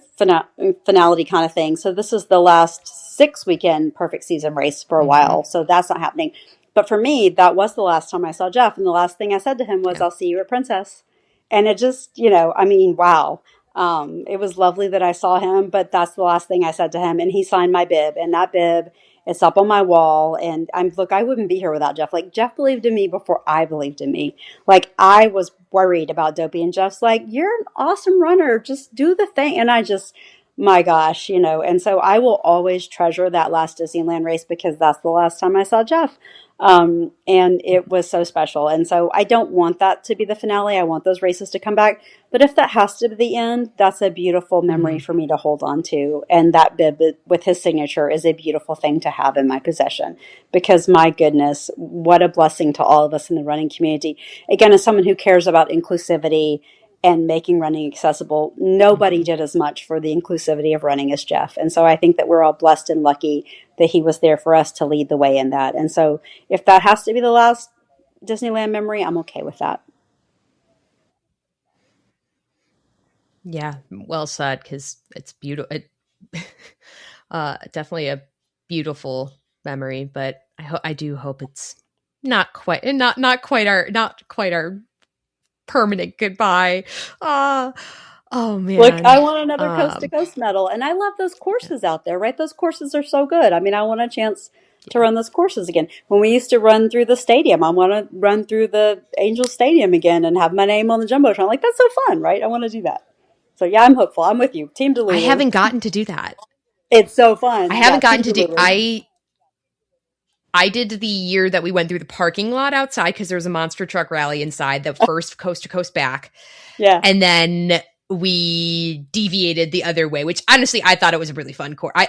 finality kind of things. So this is the last 6 weekend perfect season race for a Mm-hmm. while. So that's not happening. But for me, that was the last time I saw Jeff. And the last thing I said to him was, Yeah. I'll see you at Princess. And it just, I mean, wow. It was lovely that I saw him, but that's the last thing I said to him. And he signed my bib, and that bib is up on my wall. And I wouldn't be here without Jeff. Like, Jeff believed in me before I believed in me. Like, I was worried about Dopey, and Jeff's like, you're an awesome runner. Just do the thing. And I just, my gosh, and so I will always treasure that last Disneyland race because that's the last time I saw Jeff. And it was so special. And so I don't want that to be the finale. I want those races to come back. But if that has to be the end, that's a beautiful memory Mm-hmm. for me to hold on to. And that bib with his signature is a beautiful thing to have in my possession because my goodness, what a blessing to all of us in the running community. Again, as someone who cares about inclusivity and making running accessible, nobody Mm-hmm. did as much for the inclusivity of running as Jeff. And so I think that we're all blessed and lucky that he was there for us to lead the way in that. And so if that has to be the last Disneyland memory, I'm okay with that. Yeah, well said, because it's beautiful. Definitely a beautiful memory, but I do hope it's not quite our permanent goodbye. Uh Oh Look, man. I want another coast to Um, coast medal. And I love those yeah, courses out there, right? Those courses are so good. I mean, I want a chance to yeah. run those courses again. When we used to run through the stadium, I want to run through the Angel Stadium again and have my name on the Jumbotron. Like, that's so fun, right? I want to do that. So, yeah, I'm hopeful. I'm with you. Team I Delulu. haven't gotten to do that. It's so I fun. Yeah, haven't gotten Team to do Delulu. I did the year that we went through the parking lot outside because there was a monster truck rally inside, the first coast to coast back. Yeah, And then we deviated the other way, which honestly I thought it was a really fun course. I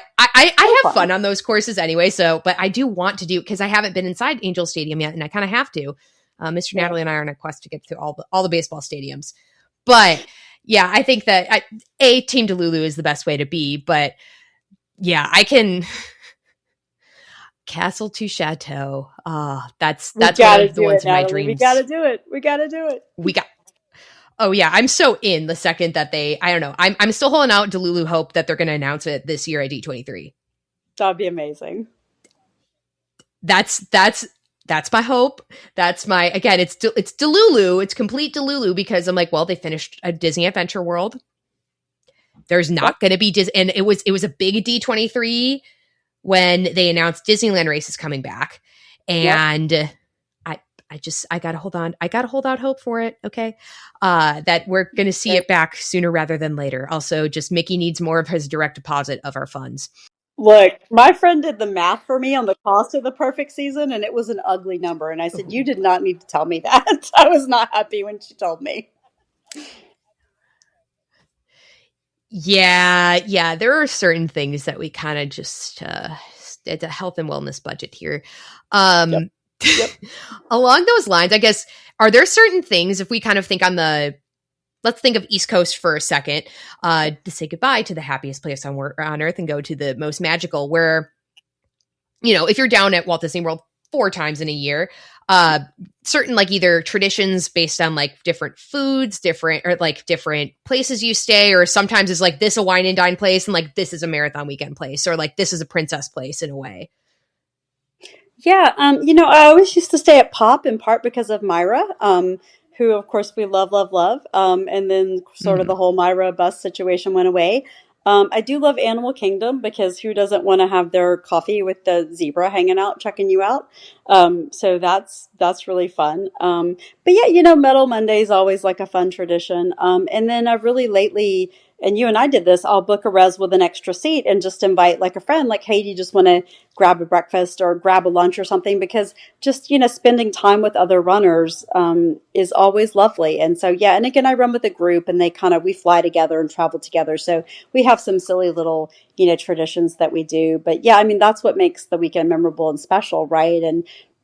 so have fun. fun on those courses anyway, so but I do want to do because I haven't been inside Angel Stadium yet, and I kind of have to. Mr. Yeah. Natalie and I are on a quest to get to all the baseball stadiums, but yeah, I think that Team Delulu is the best way to be, but yeah, I can Castle to Chateau. We That's one got to of the do ones it, in my Natalie. We got dreams. to do it. We got to do it. We got Oh yeah, I'm so in the second that I don't know. I'm still holding out Delulu hope that they're going to announce it this year at D23. That'd be amazing. That's that's my hope. That's my again. It's Delulu. It's complete Delulu because I'm like, well, they finished a Disney Adventure World. There's Yep. not going to be Disney, and it was a big D23 when they announced Disneyland Race is coming back, Yep. and I gotta hold on. I gotta hold out hope for it. Okay, that we're gonna see it back sooner rather than later. Also, just Mickey needs more of his direct deposit of our funds. Look, my friend did the math for me on the cost of the perfect season, and it was an ugly number. And I said, "You Ooh. did not need to tell me that." I was not happy when she told me. Yeah, yeah. There are certain things that we kind of just it's a health and wellness budget here. Yep. Um, Yep. along those lines, I guess, are there certain things if we kind of think on the let's think of East Coast for a second, to say goodbye to the happiest place on earth and go to the most magical, where, if you're down at Walt Disney World 4 times in a year, uh, certain like either traditions based on like different foods, different or like different places you stay, or sometimes it's like this a wine and dine place and like this is a marathon weekend place, or like this is a princess place in a way. Yeah, I always used to stay at Pop in part because of Myra, who of course we love, love, love. And then sort of Mm-hmm. the whole Myra bus situation went away. I do love Animal Kingdom because who doesn't want to have their coffee with the zebra hanging out, checking you out? So that's really fun. But yeah, Metal Monday is always like a fun tradition. And then I've really lately, and you and I did this, I'll book a res with an extra seat and just invite like a friend, like, hey, do you just want to grab a breakfast or grab a lunch or something? Because just, spending time with other runners is always lovely. And so, yeah, and again, I run with a group and we fly together and travel together. So we have some silly little, traditions that we do. But yeah, I mean, that's what makes the weekend memorable and special, right?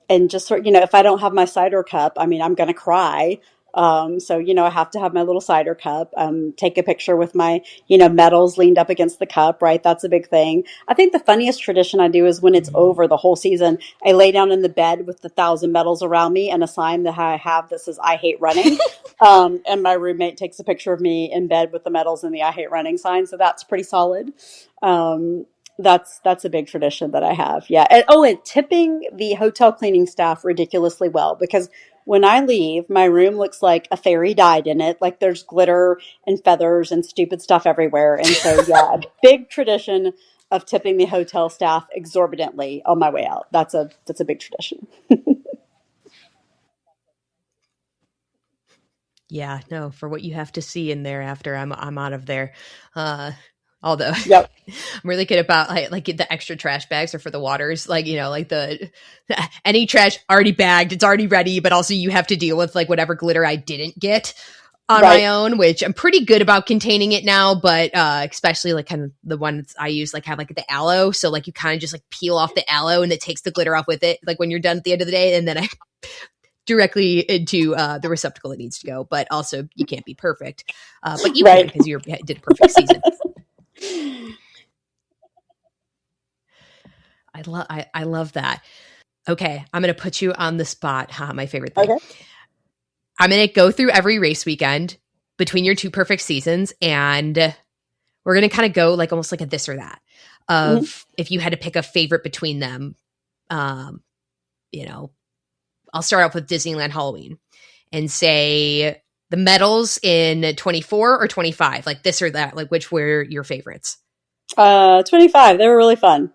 And just sort, if I don't have my cider cup, I mean, I'm going to cry. So, I have to have my little cider cup, take a picture with my, medals leaned up against the cup, right? That's a big thing. I think the funniest tradition I do is when it's over the whole season, I lay down in the bed with the 1,000 medals around me and a sign that I have that says, I hate running. And my roommate takes a picture of me in bed with the medals and the I hate running sign. So that's pretty solid. That's a big tradition that I have. Yeah. And tipping the hotel cleaning staff ridiculously well because when I leave, my room looks like a fairy died in it. Like there's glitter and feathers and stupid stuff everywhere. And so, yeah, a big tradition of tipping the hotel staff exorbitantly on my way out. That's a big tradition. Yeah, no, for what you have to see in there after I'm out of there. Uh, although Yep. I'm really good about like the extra trash bags are for the waters, like like the any trash already bagged, it's already ready, but also you have to deal with like whatever glitter I didn't get on my Right. own, which I'm pretty good about containing it now, but especially like kind of the ones I use like have like the aloe, so like you kind of just like peel off the aloe and it takes the glitter off with it, like when you're done at the end of the day, and then I directly into the receptacle it needs to go. But also, you can't be perfect. But you can Right. because you did a perfect season. I love that. Okay, I'm gonna put you on the spot. Ha, my favorite thing. Okay. I'm gonna go through every race weekend between your two perfect seasons, and we're gonna kind of go like almost like a this or that Mhm. of if you had to pick a favorite between them. Um, you know, I'll start off with Disneyland Halloween and say the medals in 24 or 25, like this or that, like which were your favorites? 25. They were really fun.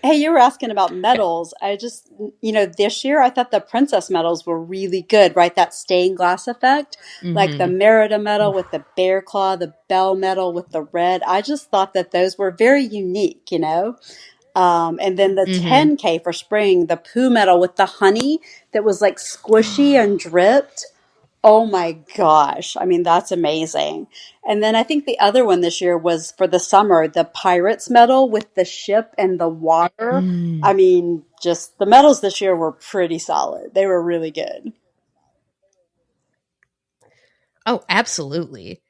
Hey, you were asking about Okay. medals. This year I thought the princess medals were really good, right? That stained glass effect, like the Mm-hmm. Merida medal Oof. with the bear claw, the bell medal with the red. I just thought that those were very unique. And then the Mm-hmm. 10K for spring, the poo medal with the honey that was like squishy and dripped. Oh my gosh. I mean, that's amazing. And then I think the other one this year was for the summer, the Pirates medal with the ship and the water. I Mm. mean, just the medals this year were pretty solid. They were really good. Oh, absolutely.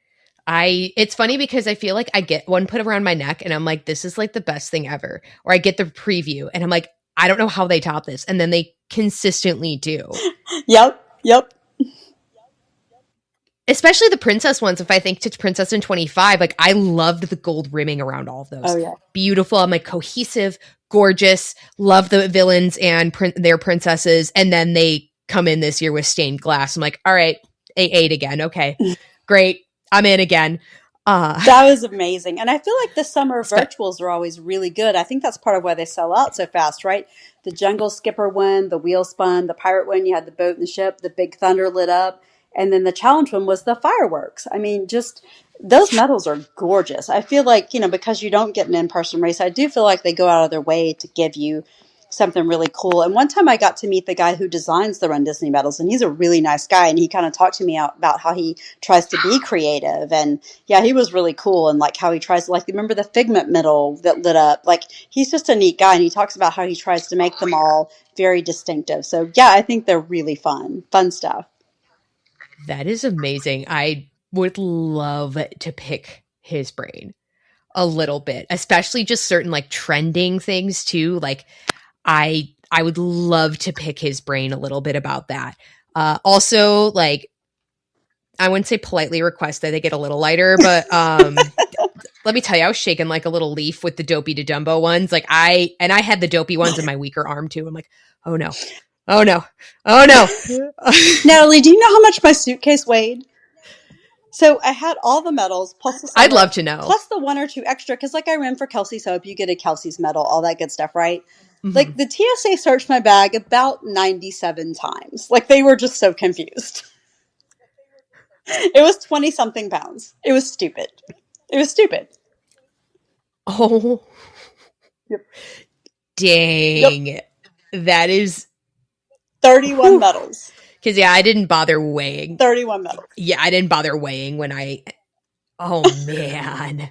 It's funny because I feel like I get one put around my neck and I'm like, this is like the best thing ever. Or I get the preview and I'm like, I don't know how they top this. And then they consistently do. Yep. Yep. Especially the princess ones. If I think to Princess in 25, like I loved the gold rimming around all of Oh those. yeah. Beautiful. I'm like cohesive, gorgeous, love the villains and their princesses. And then they come in this year with stained glass. I'm like, all right, A8 again. Okay, great. I'm in again. Uh, That was amazing. And I feel like the summer spe- virtuals are always really good. I think that's part of why they sell out so fast, right? The Jungle Skipper one, the Wheel Spun, the Pirate one, you had the boat and the ship, the Big Thunder lit up. And then the challenge one was the fireworks. I mean, just those medals are gorgeous. I feel like, because you don't get an in person race, I do feel like they go out of their way to give you something really cool. And one time I got to meet the guy who designs the Run Disney medals, and he's a really nice guy. And he kind of talked to me about how he tries to be creative. And yeah, he was really cool. And like how he tries to, like, remember the Figment medal that lit up? Like, he's just a neat guy. And he talks about how he tries to make them all very distinctive. So yeah, I think they're really fun stuff. that is amazing. I would love to pick his brain a little bit, especially just certain like trending things too. Like I would love to pick his brain a little bit about that. Also, like I wouldn't say politely request that they get a little lighter, but let me tell you, I was shaking like a little leaf with the dopey to Dumbo ones. Like I had the dopey ones in my weaker arm too. I'm like, oh no, oh no, oh no. Natalie, do you know how much my suitcase weighed? So I had all the medals plus the I'd summer, love to know. plus the one or two extra. Because like I ran for Kelsey's Hope, you get a Kelsey's medal, all that good stuff, right? Mm-hmm. Like the TSA searched my bag about 97 times. Like they were just so confused. It was 20 something pounds. It was stupid. It was stupid. Oh, Yep. Yep. dang. That is, 31 medals. because yeah, I didn't bother weighing. 31 medals. Yeah, I didn't bother weighing when oh man.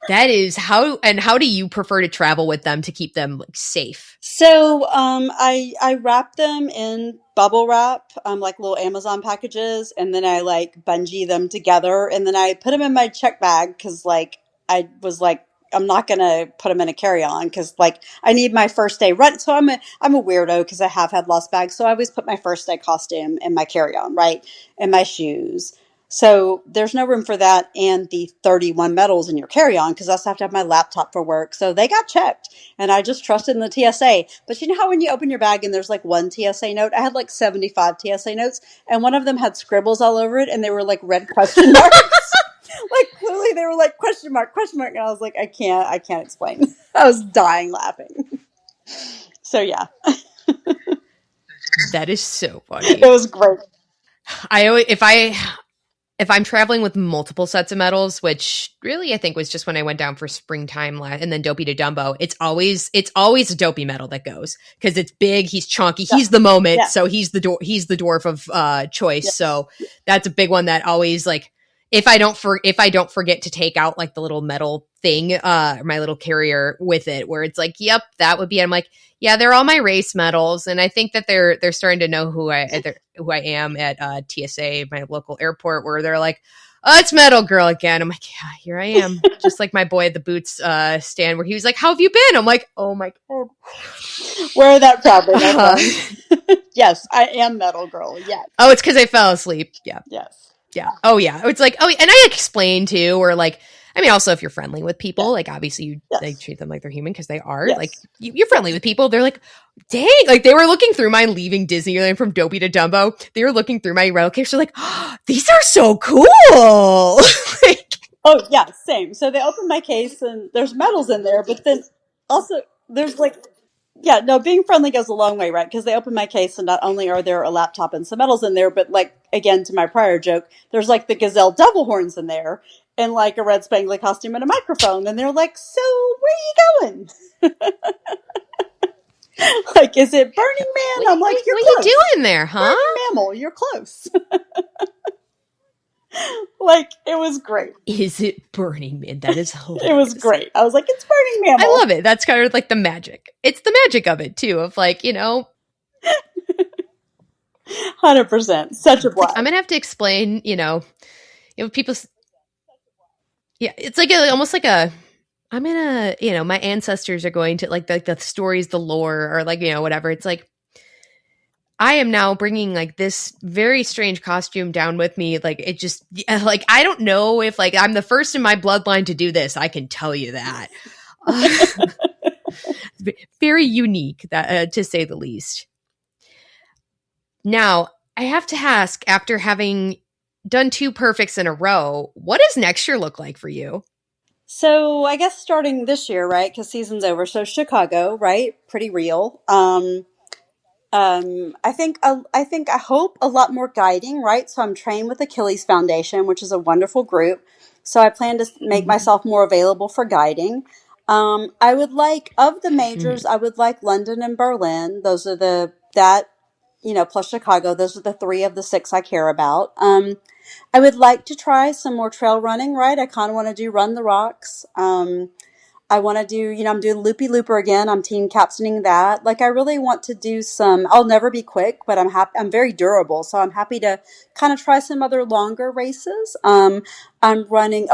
That is how do you prefer to travel with them to keep them like safe? So I wrap them in bubble wrap, like little Amazon packages, and then I like bungee them together, and then I put them in my check bag because like I was like I'm not gonna put them in a carry on because like I need my first day run. So I'm a weirdo because I have had lost bags, so I always put my first day costume in my carry on, right, and my shoes. So there's no room for that and the 31 medals in your carry on because I also have to have my laptop for work. So they got checked and I just trusted in the TSA. But you know how when you open your bag and there's like one TSA note? I had like 75 TSA notes and one of them had scribbles all over it and they were like red question marks. Like clearly they were like question mark, question mark. And I was like, I can't explain. I was dying laughing. So yeah, That is so it funny. was great. I always if I'm traveling with multiple sets of medals, which really I think was just when I went down for springtime and then Dopey to Dumbo, it's always a Dopey medal that goes because it's big, he's chunky, Yeah. he's the moment, Yeah. so he's the dwarf of choice. Yes. So that's a big one that always like if I don't forget to take out like the little metal thing, my little carrier with it, where it's like, yep, that would be. I'm like, yeah, they're all my race medals, and I think that they're starting to know who I am at TSA, my local airport, where they're like, oh, it's Metal Girl again. I'm like, yeah, here I am, just like my boy at the Boots stand, where he was like, how have you been? I'm like, oh my god, Wear that proudly, my friend. Yes, I am Metal Girl. Yes. oh, it's because I fell asleep. Yeah. Yes. Yeah. Oh, yeah. It's like, oh, and I explained too, or like, I mean, also if you're friendly with people, Yeah. like obviously you like Yes. treat them like they're human because they are. Like Yes. you're friendly Yes. with people. They're like, dang, like they were looking through my leaving Disneyland from Dopey to Dumbo. They were looking through my rental case. They're like, oh, these are so cool. Like, Oh, yeah, same. So they open my case and there's medals in there, but then also there's like, yeah, no, being friendly goes a long way, right? Because they open my case and not only are there a laptop and some medals in there, but like, again, to my prior joke, there's like the gazelle devil horns in there and like a red spangly costume and a microphone. And they're like, so where are you going? Like, is it Burning Man? I'm like, you're what you close. doing there, huh? Burning Mammal, you're close. Like, it was great. Is it Burning Man? That is hilarious. It was great. I was like, it's Burning I Mammal. love it. That's kind of like the magic. It's the magic of it too, of like, 100%. Such a blast. I'm gonna have to explain, people. Yeah, it's like almost like a. I'm gonna, my ancestors are going to like the stories, the lore, or like whatever. It's like I am now bringing like this very strange costume down with me. Like it just like I don't know if like I'm the first in my bloodline to do this. I can tell you that. Very unique, that to say the least. Now, I have to ask, after having done 2 perfects in a row, what does next year look like for you? So I guess starting this year, right? Because season's over. So Chicago, right? Pretty real. I hope a lot more guiding, right? So I'm trained with Achilles Foundation, which is a wonderful group. So I plan to make Mm-hmm. myself more available for guiding. I would like of the Mm-hmm. majors, I would like London and Berlin. Those are the that plus Chicago. Those are the 3 of the 6 I care about. I would like to try some more trail running, right? I kind of want to do Run the Rocks. I want to do, I'm doing Loopy Looper again. I'm team captaining that. Like, I really want to do some, I'll never be quick, but I'm happy, I'm very durable. So I'm happy to kind of try some other longer races. I'm running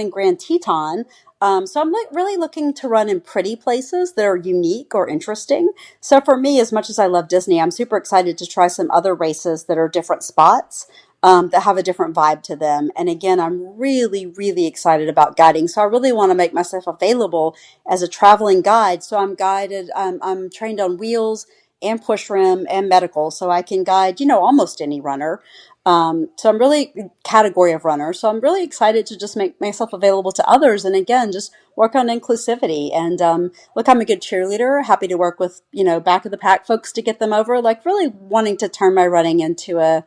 Grand Teton. So I'm like really looking to run in pretty places that are unique or interesting. So for me, as much as I love Disney, I'm super excited to try some other races that are different spots. That have a different vibe to them. And again, I'm really, really excited about guiding. So I really want to make myself available as a traveling guide. So I'm guided, I'm trained on wheels and push rim and medical. So I can guide, almost any runner. So I'm really category of runner. So I'm really excited to just make myself available to others. And again, just work on inclusivity. And look, I'm a good cheerleader. Happy to work with, back of the pack folks to get them over. Like really wanting to turn my running into a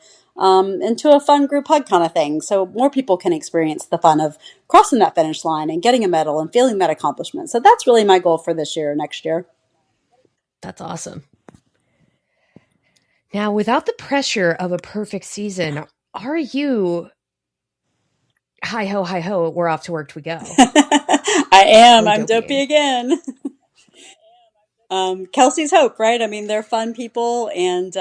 fun group hug kind of thing. So more people can experience the fun of crossing that finish line and getting a medal and feeling that accomplishment. So that's really my goal for this year, next year. That's awesome. Now, without the pressure of a perfect season, are you hi ho, we're off to work we go? I am. Or I'm dopey doping? again. Kelsey's Hope, right? I mean, they're fun people. And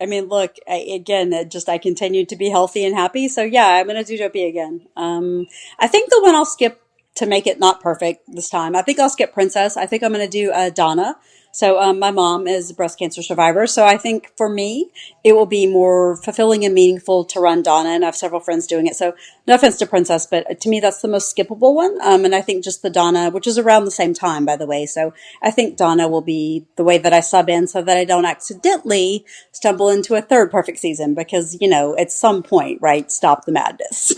I mean, look, I continue to be healthy and happy. So yeah, I'm going to do dopey again. I think the one I'll skip to make it not perfect this time, I think I'll skip Princess. I think I'm going to do Donna. So my mom is a breast cancer survivor. So I think for me, it will be more fulfilling and meaningful to run Donna. And I have several friends doing it. So no offense to Princess, but to me, that's the most skippable one. And I think just the Donna, which is around the same time, by the way. So I think Donna will be the way that I sub in so that I don't accidentally stumble into a third perfect season because, at some point, right, stop the madness.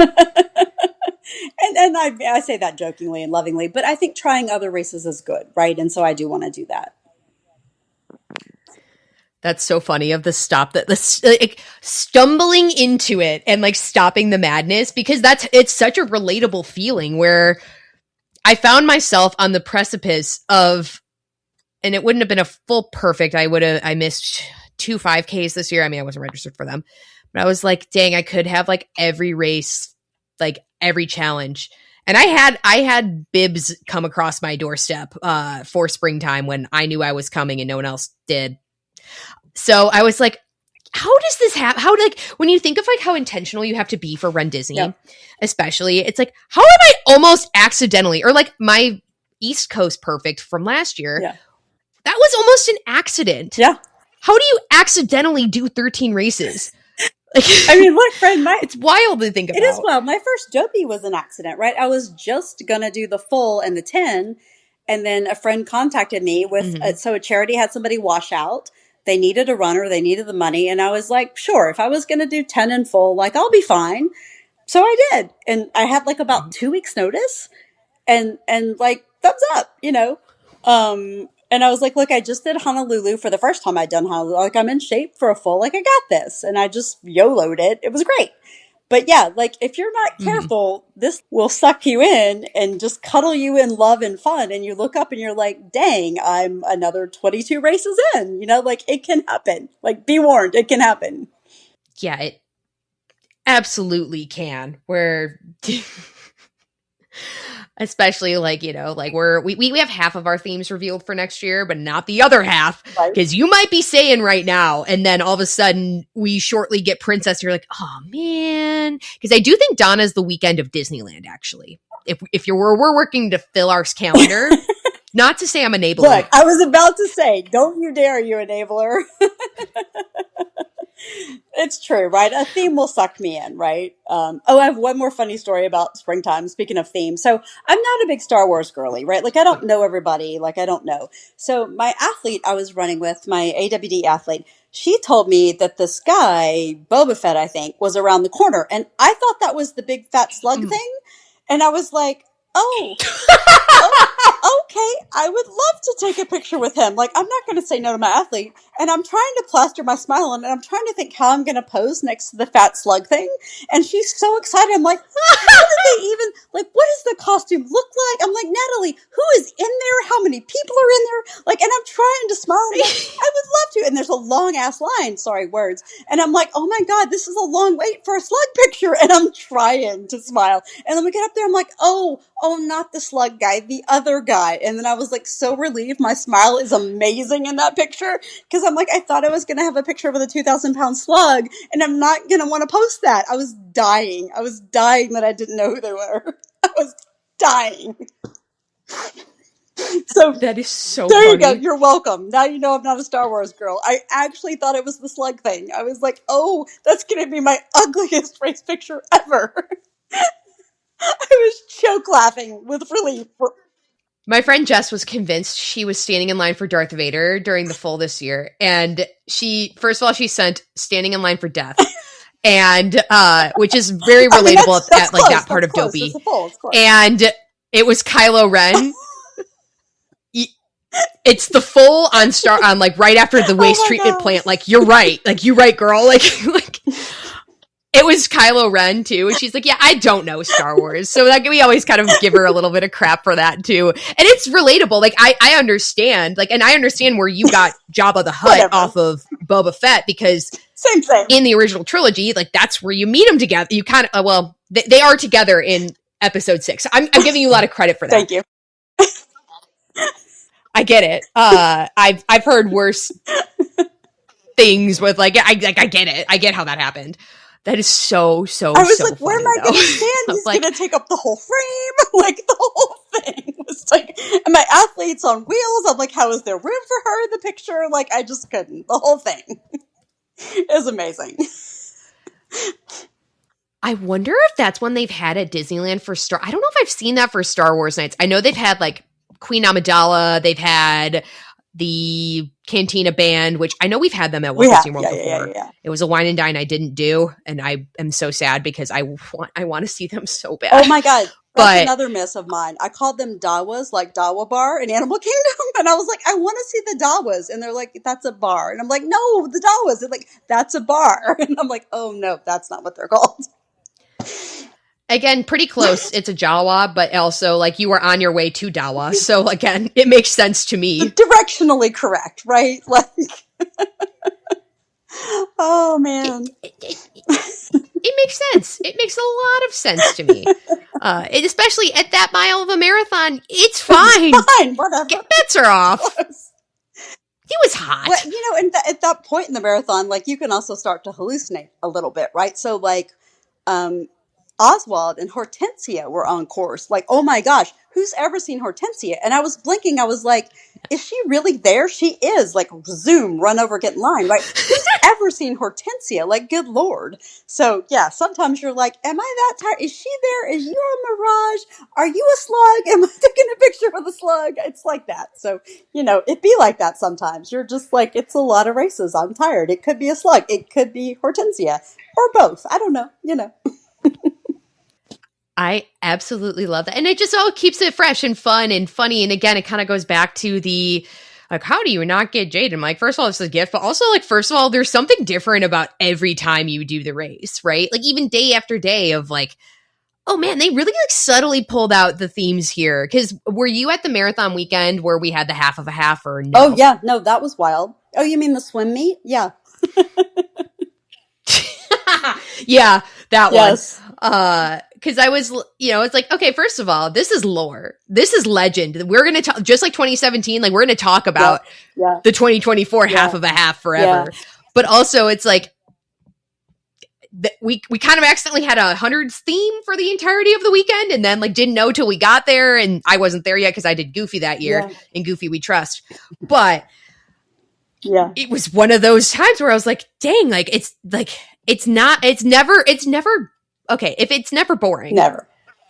And I say that jokingly and lovingly, but I think trying other races is good, right? And so I do want to do that. That's so funny of the stop that like stumbling into it and like stopping the madness, because it's such a relatable feeling where I found myself on the precipice of, and it wouldn't have been a full perfect. I missed 2 5Ks this year. I mean, I wasn't registered for them, but I was like, dang, I could have like every race, like every challenge. And I had bibs come across my doorstep for springtime when I knew I was coming and no one else did. So I was like, how does this happen? How, like, when you think of like how intentional you have to be for runDisney, Yep. especially, it's like, how am I almost accidentally, or like my East Coast perfect from last year, Yeah. that was almost an accident. Yeah. How do you accidentally do 13 races? I mean, look, friend, It's wild to think it is about. wild. My first dopey was an accident, right? I was just gonna do the full and the 10, and then a friend contacted me with Mm-hmm. so a charity had somebody wash out. They needed a runner, they needed the money, and I was like, sure, if I was gonna do 10 and full, like I'll be fine. So I did, and I had like about 2 weeks notice, and like thumbs up, and I was like, look, I just did Honolulu for the first time I'd done Honolulu. Like I'm in shape for a full, like I got this, and I just YOLO'd it. It was great. But yeah, like if you're not Mm-hmm. careful, this will suck you in and just cuddle you in love and fun. And you look up and you're like, dang, I'm another 22 races in. Like it can happen. Like be warned, it can happen. Yeah, it absolutely can. Where especially like, like we have half of our themes revealed for next year, but not the other half. Right. Because you might be saying right now, and then all of a sudden we shortly get Princess, and you're like, oh man. Because I do think Donna's the weekend of Disneyland, actually. If we're working to fill our calendar, not to say I'm enabling. Look, I was about to say, don't you dare, you enabler. It's true, right? A theme will suck me in, right? I have one more funny story about springtime. Speaking of themes, so I'm not a big Star Wars girly, right? Like I don't know everybody, like I don't know. So my athlete I was running with, my AWD athlete, she told me that this guy, Boba Fett, I think, was around the corner, and I thought that was the big fat slug Mm. thing, and I was like, oh. Oh, okay, I would love to take a picture with him. Like, I'm not going to say no to my athlete. And I'm trying to plaster my smile on, and I'm trying to think how I'm going to pose next to the fat slug thing. And she's so excited. I'm like, how did they even, like, what does the costume look like? I'm like, Natalie, who is in there? How many people are in there? Like, and I'm trying to smile. I'm like, I would love to. And there's a long ass line, sorry, words. And I'm like, oh my God, this is a long wait for a slug picture. And I'm trying to smile. And then we get up there, I'm like, oh, not the slug guy, the other guy. And then I was like so relieved. My smile is amazing in that picture because I'm like, I thought I was going to have a picture with a 2,000-pound slug and I'm not going to want to post that. I was dying. I was dying that I didn't know who they were. I was dying. So That is so there you go. funny. You're welcome. Now you know I'm not a Star Wars girl. I actually thought it was the slug thing. I was like, oh, that's going to be my ugliest race picture ever. I was choke laughing with relief. My friend Jess was convinced she was standing in line for Darth Vader during the full this year. And first of all, she sent standing in line for death. And, which is very relatable that's at like close. that part That's of close. Dopey. It's a full. It's close. And it was Kylo Ren. It's the full on like right after the waste treatment plant. Like, you're right. Like, you're right, girl. Like it was Kylo Ren too, and she's like, "Yeah, I don't know Star Wars," so like we always kind of give her a little bit of crap for that too. And it's relatable. Like I understand, like, and I understand where you got Jabba the Hutt off of Boba Fett because same. In the original trilogy, like that's where you meet them together. You kind of they are together in Episode 6. I'm giving you a lot of credit for that. Thank you. I get it. I've heard worse things with like I get it. I get how that happened. That is so I was so like, where am funny, I going to stand? He's like, going to take up the whole frame. Like, the whole thing was like, and my athlete's on wheels. I'm like, how is there room for her in the picture? Like, I just couldn't. The whole thing. It was amazing. I wonder if that's one they've had at Disneyland for Star. I don't know if I've seen that for Star Wars nights. I know they've had like Queen Amidala. They've had the Cantina Band, which I know we've had them at Walt Disney World before. Yeah. It was a wine and dine I didn't do, and I am so sad because I want to see them so bad. Oh my God. That's another miss of mine. I called them Dawas, like Dawa Bar in Animal Kingdom. And I was like, I want to see the Dawas. And they're like, that's a bar. And I'm like, no, the Dawas. They're like, that's a bar. And I'm like, oh no, that's not what they're called. Again, pretty close. It's a Jawa, but also like you are on your way to Dawa. So again, it makes sense to me. Directionally correct, right? Like, oh man. It makes sense. It makes a lot of sense to me. Especially at that mile of a marathon, it's fine. It's fine, whatever. Bets are off. It was hot. Well, at that point in the marathon, like you can also start to hallucinate a little bit, right? So like, Oswald and Hortensia were on course. Like, oh my gosh, who's ever seen Hortensia? And I was blinking. I was like, is she really there? She is. Like, zoom, run over, get in line, right? Who's ever seen Hortensia? Like, good Lord. So, yeah, sometimes you're like, am I that tired? Is she there? Is you a mirage? Are you a slug? Am I taking a picture with a slug? It's like that. So, it'd be like that sometimes. You're just like, it's a lot of races. I'm tired. It could be a slug. It could be Hortensia or both. I don't know. I absolutely love that. And it just all keeps it fresh and fun and funny. And again, it kind of goes back to the, like, how do you not get jaded? I'm like, first of all, it's a gift, but also, like, first of all, there's something different about every time you do the race, right? Like, even day after day of like, oh man, they really like subtly pulled out the themes here. Because were you at the marathon weekend where we had the half of a half or no? Oh, yeah. No, that was wild. Oh, you mean the swim meet? Yeah. Yeah, that Yes. one. Because I was, it's like, okay, first of all, this is lore. This is legend. We're going to talk, just like 2017, like we're going to talk about the 2024 half of a half forever. Yeah. But also it's like, we kind of accidentally had a hundreds theme for the entirety of the weekend and then like didn't know till we got there. And I wasn't there yet because I did Goofy that year and Goofy we trust. But it was one of those times where I was like, dang, like, it's never, okay, if it's never boring. Never.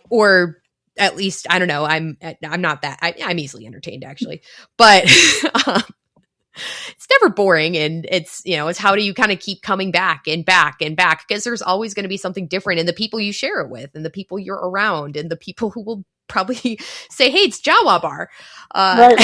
Or at least, I don't know, I'm not that, I'm easily entertained actually. But it's never boring. And it's, it's how do you kind of keep coming back and back and back? Because there's always going to be something different in the people you share it with and the people you're around and the people who will probably say, hey, it's Jawa Bar. Right.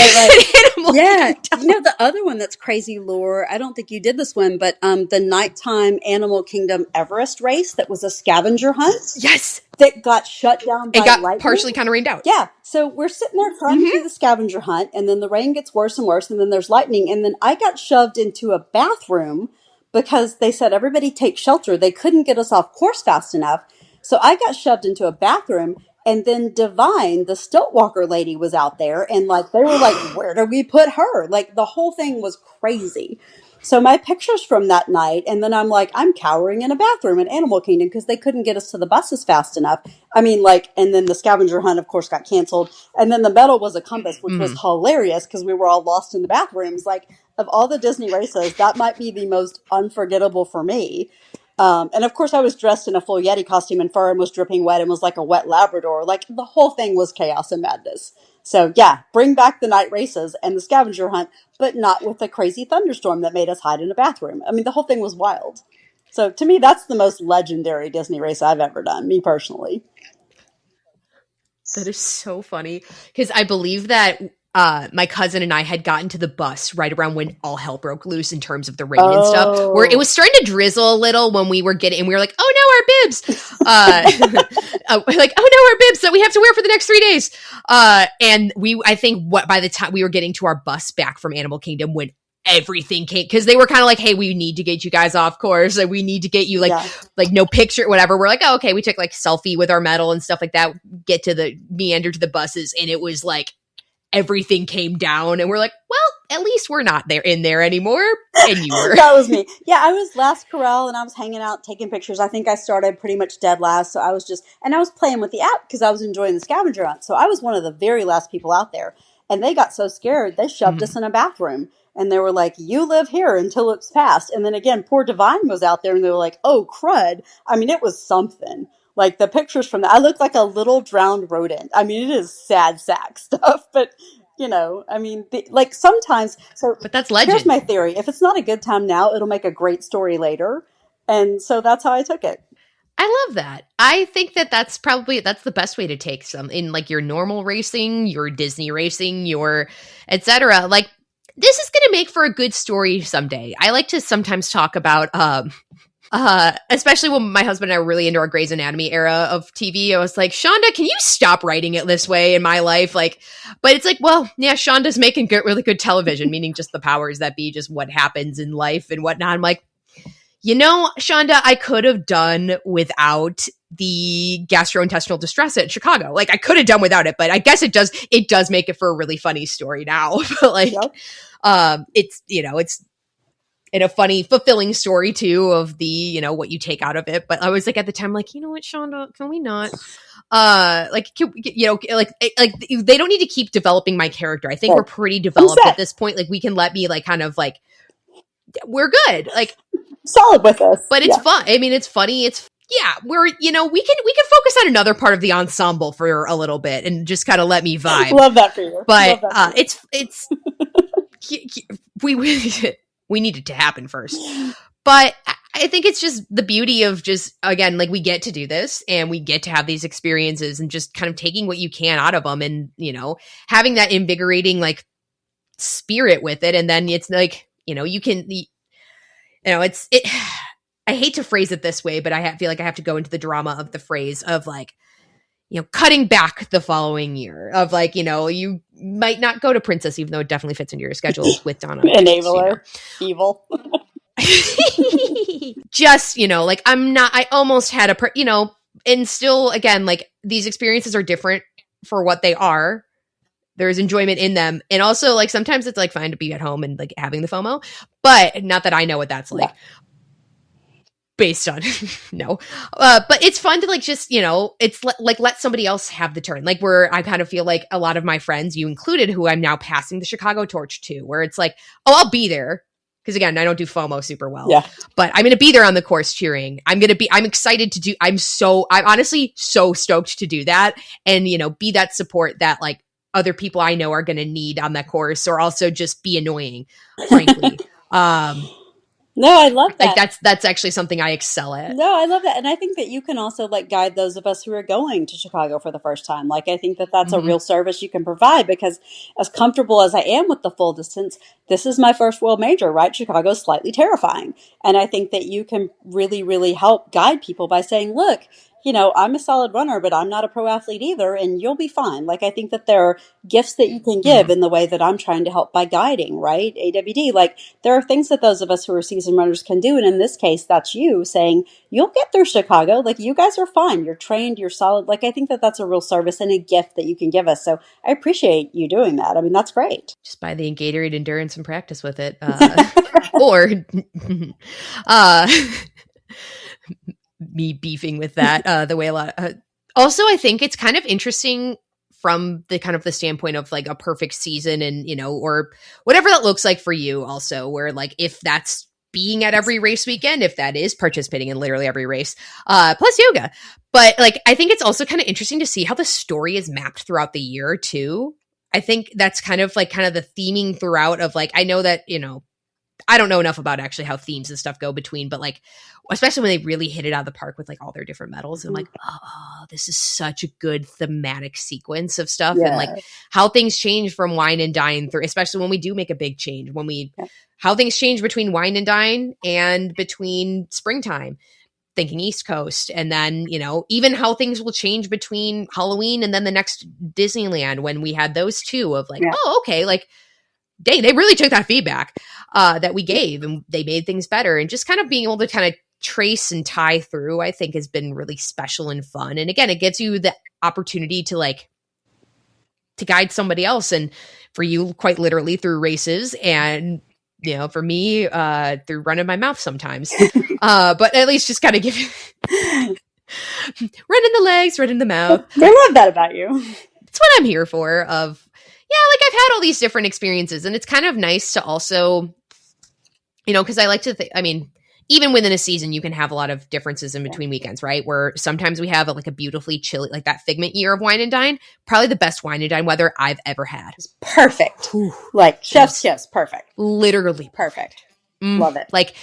Yeah. The other one that's crazy lore, I don't think you did this one, but the nighttime Animal Kingdom Everest race that was a scavenger hunt. Yes. That got shut down by lightning. It got partially kind of rained out. Yeah. So we're sitting there trying to do the scavenger hunt, and then the rain gets worse and worse, and then there's lightning, and then I got shoved into a bathroom because they said everybody take shelter. They couldn't get us off course fast enough. So I got shoved into a bathroom. And then Divine, the stilt walker lady, was out there, and like they were like, where do we put her? Like the whole thing was crazy. So my pictures from that night, and then I'm like, I'm cowering in a bathroom in Animal Kingdom because they couldn't get us to the buses fast enough. I mean, like, and then the scavenger hunt, of course, got canceled. And then the medal was a compass, which was hilarious because we were all lost in the bathrooms. Like, of all the Disney races, that might be the most unforgettable for me. And of course I was dressed in a full Yeti costume and fur and was dripping wet and was like a wet Labrador. Like the whole thing was chaos and madness. So yeah, bring back the night races and the scavenger hunt, but not with the crazy thunderstorm that made us hide in a bathroom. I mean, the whole thing was wild. So to me, that's the most legendary Disney race I've ever done, me personally. That is so funny because I believe that my cousin and I had gotten to the bus right around when all hell broke loose in terms of the rain and stuff, where it was starting to drizzle a little when we were getting, and we were like, oh no, our bibs, like, oh no, our bibs that we have to wear for the next 3 days. And I think by the time we were getting to our bus back from Animal Kingdom, when everything came, because they were kind of like, hey, we need to get you guys off course, and we need to get you like no picture, whatever. We're like, oh, okay, we took like selfie with our medal and stuff like that, get to the meander to the buses, and it was like everything came down, and we're like, well, at least we're not in there anymore. And you were. That was me. Yeah, I was last corral, and I was hanging out, taking pictures. I think I started pretty much dead last, so I was and I was playing with the app because I was enjoying the scavenger hunt. So I was one of the very last people out there, and they got so scared, they shoved us in a bathroom. And they were like, you live here until it's passed. And then again, poor Divine was out there, and they were like, oh, crud. I mean, it was something. Like, the pictures from that, I look like a little drowned rodent. I mean, it is sad sack stuff. But, I mean, like, sometimes. But that's legend. Here's my theory. If it's not a good time now, it'll make a great story later. And so that's how I took it. I love that. I think that's the best way to take some in, like, your normal racing, your Disney racing, your et cetera. Like, this is going to make for a good story someday. I like to sometimes talk about, especially when my husband and I were really into our Grey's Anatomy era of TV. I was like, Shonda, can you stop writing it this way in my life? Like, but it's like, well, yeah, Shonda's making really good television, meaning just the powers that be, just what happens in life and whatnot. I'm like, Shonda, I could have done without the gastrointestinal distress at Chicago. Like, I could have done without it, but I guess it does make it for a really funny story now. But like, it's in a funny, fulfilling story too of the, what you take out of it. But I was like, at the time, like, you know what, Shonda, can we not? Like, they don't need to keep developing my character. I think we're pretty developed at this point. Like, we can let me like kind of like, we're good. Like, solid with us. But it's fun. I mean, it's funny. We're, we can focus on another part of the ensemble for a little bit and just kind of let me vibe. Love that for you. But it's we need it to happen first. But I think it's just the beauty of just, again, like we get to do this and we get to have these experiences and just kind of taking what you can out of them and, having that invigorating like spirit with it. And then it's like, you can, I hate to phrase it this way, but I feel like I have to go into the drama of the phrase of like, cutting back the following year of like, you might not go to Princess, even though it definitely fits into your schedule with Donna. Enabler. Evil. Just, like I almost had and still, again, like these experiences are different for what they are. There's enjoyment in them. And also like, sometimes it's like fine to be at home and like having the FOMO, but not that I know what that's like. Yeah. Based on no, but it's fun to like just it's like let somebody else have the turn. Like where I kind of feel like a lot of my friends, you included, who I'm now passing the Chicago torch to, where it's like, oh, I'll be there because again, I don't do FOMO super well. Yeah, but I'm going to be there on the course cheering. I'm excited to do. I'm honestly so stoked to do that and be that support that like other people I know are going to need on that course, or also just be annoying, frankly. No, I love that. Like that's actually something I excel at. No, I love that. And I think that you can also like guide those of us who are going to Chicago for the first time. Like, I think that that's a real service you can provide, because as comfortable as I am with the full distance, this is my first world major, right? Chicago's slightly terrifying. And I think that you can really, really help guide people by saying, look, I'm a solid runner, but I'm not a pro athlete either, and you'll be fine. Like, I think that there are gifts that you can give in the way that I'm trying to help by guiding, right? AWD, like, there are things that those of us who are seasoned runners can do. And in this case, that's you saying, you'll get through Chicago. Like, you guys are fine. You're trained. You're solid. Like, I think that that's a real service and a gift that you can give us. So I appreciate you doing that. I mean, that's great. Just buy the Gatorade endurance and practice with it. Or, me beefing with that the way a lot also I think it's kind of interesting from the kind of the standpoint of like a perfect season and or whatever that looks like for you also, where like if that's being at every race weekend, if that is participating in literally every race plus yoga, but like I think it's also kind of interesting to see how the story is mapped throughout the year too. I think that's kind of the theming throughout of like, I know that I don't know enough about actually how themes and stuff go between, but like, especially when they really hit it out of the park with like all their different medals. I'm like, oh, this is such a good thematic sequence of stuff. Yeah. And like how things change from wine and dine through, especially when we do make a big change, how things change between wine and dine and between springtime, thinking East Coast. And then, even how things will change between Halloween and then the next Disneyland, when we had those two of like, oh, okay. Like, dang, they really took that feedback that we gave and they made things better. And just kind of being able to kind of trace and tie through, I think has been really special and fun. And again, it gives you the opportunity to guide somebody else. And for you, quite literally through races, and, for me, through running my mouth sometimes. But at least just kind of give you run in the legs, run in the mouth. I love that about you. It's what I'm here for. Like I've had all these different experiences, and it's kind of nice to also, because I like to think, I mean, even within a season, you can have a lot of differences in between weekends, right? Where sometimes we have a beautifully chilly, like that Figment year of wine and dine, probably the best wine and dine weather I've ever had. It's perfect. Whew. Like chef's kiss. Perfect. Literally perfect. Love it. Like,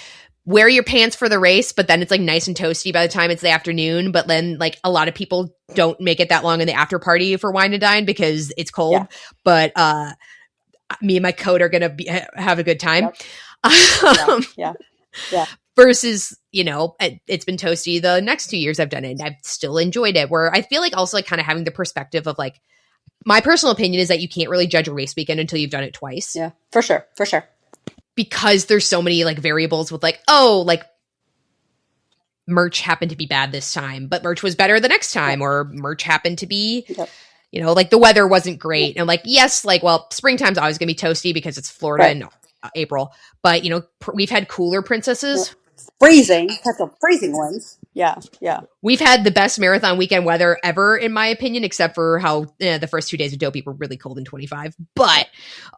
wear your pants for the race, but then it's like nice and toasty by the time it's the afternoon. But then like a lot of people don't make it that long in the after party for wine and dine because it's cold. Yeah. But me and my coat are going to have a good time. Yep. Yeah. Versus, it's been toasty the next 2 years I've done it and I've still enjoyed it, where I feel like also like kind of having the perspective of like, my personal opinion is that you can't really judge a race weekend until you've done it twice. Yeah, for sure. Because there's so many like variables with like, oh, like merch happened to be bad this time, but merch was better the next time, or merch happened to be, like the weather wasn't great. And like, yes, like, well, springtime's always going to be toasty because it's Florida and April, but we've had cooler Yeah. princesses. Freezing, got the freezing ones. Yeah, yeah, We've had the best marathon weekend weather ever, in my opinion, except for how the first 2 days of Dopey were really cold in 25. But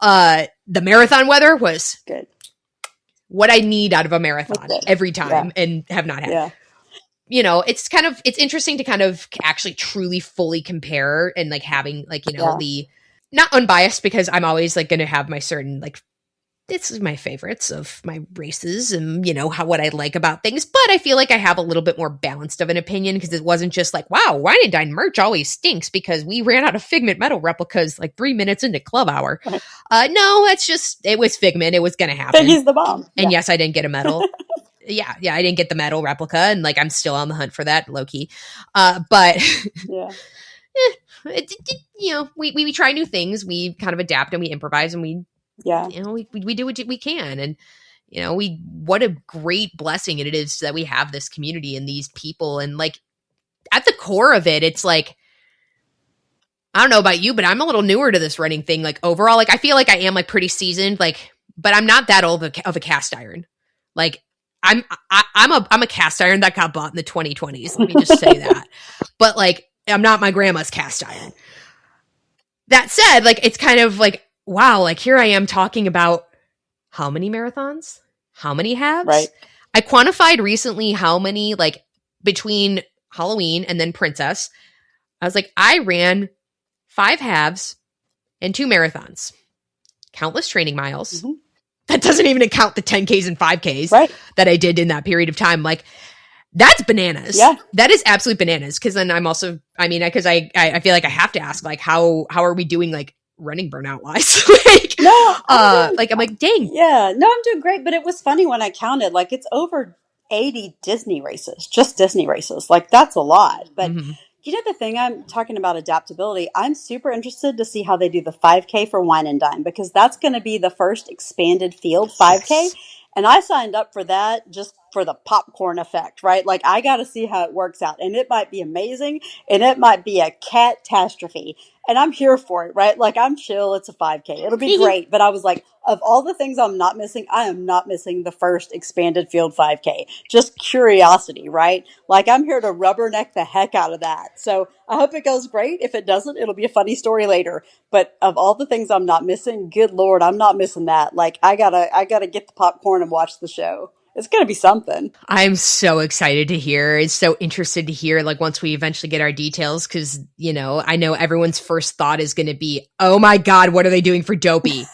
the marathon weather was good. what I need out of a marathon Good. every Yeah, time and have not had. yeah, It's interesting to kind of actually truly fully compare and like having like, yeah, the not unbiased, because I'm always like going to have my certain like, it's my favorites of my races and what I like about things, but I feel like I have a little bit more balanced of an opinion, because it wasn't just like, wow, Wine and Dine merch always stinks because we ran out of Figment metal replicas like 3 minutes into club hour. No, that's just, it was Figment. It was going to happen. He's the bomb. And yeah. yes, I didn't get a medal. yeah, I didn't get the metal replica, and like I'm still on the hunt for that, low key. But yeah, we try new things, we kind of adapt and we improvise, and we yeah, we do what we can, and what a great blessing it is that we have this community and these people, and like at the core of it, it's like, I don't know about you, but I'm a little newer to this running thing. Like overall, like I feel like I am like pretty seasoned, like, but I'm not that old of a cast iron. Like I'm a cast iron that got bought in the 2020s. Let me just say that. But like, I'm not my grandma's cast iron. That said, like, it's kind of like, wow, like here I am talking about how many marathons, how many halves. right. I quantified recently how many, like between Halloween and then Princess, I was like, I ran 5 halves and 2 marathons, countless training miles. Mm-hmm. That doesn't even account the 10Ks and 5Ks right. that I did in that period of time. Like, that's bananas. Yeah. That is absolute bananas. Cause then I'm also, I mean, cause I feel like I have to ask, like, how are we doing, like, running burnout wise? Like, no, I'm like, dang. Yeah, no, I'm doing great. But it was funny when I counted, like it's over 80 Disney races, just Disney races. Like that's a lot. But the thing I'm talking about adaptability, I'm super interested to see how they do the 5K for Wine and Dime, because that's going to be the first expanded field 5K. Yes. And I signed up for that just for the popcorn effect, right? Like I got to see how it works out, and it might be amazing and it might be a catastrophe. And I'm here for it, right? Like I'm chill. It's a 5K. It'll be great. But I was like, of all the things I'm not missing, I am not missing the first expanded field 5K. Just curiosity, right? Like I'm here to rubberneck the heck out of that. So I hope it goes great. If it doesn't, it'll be a funny story later. But of all the things I'm not missing, good Lord, I'm not missing that. Like I gotta get the popcorn and watch the show. It's going to be something. I'm so excited to hear. It's so interested to hear, like, once we eventually get our details, because, I know everyone's first thought is going to be, oh my God, what are they doing for Dopey?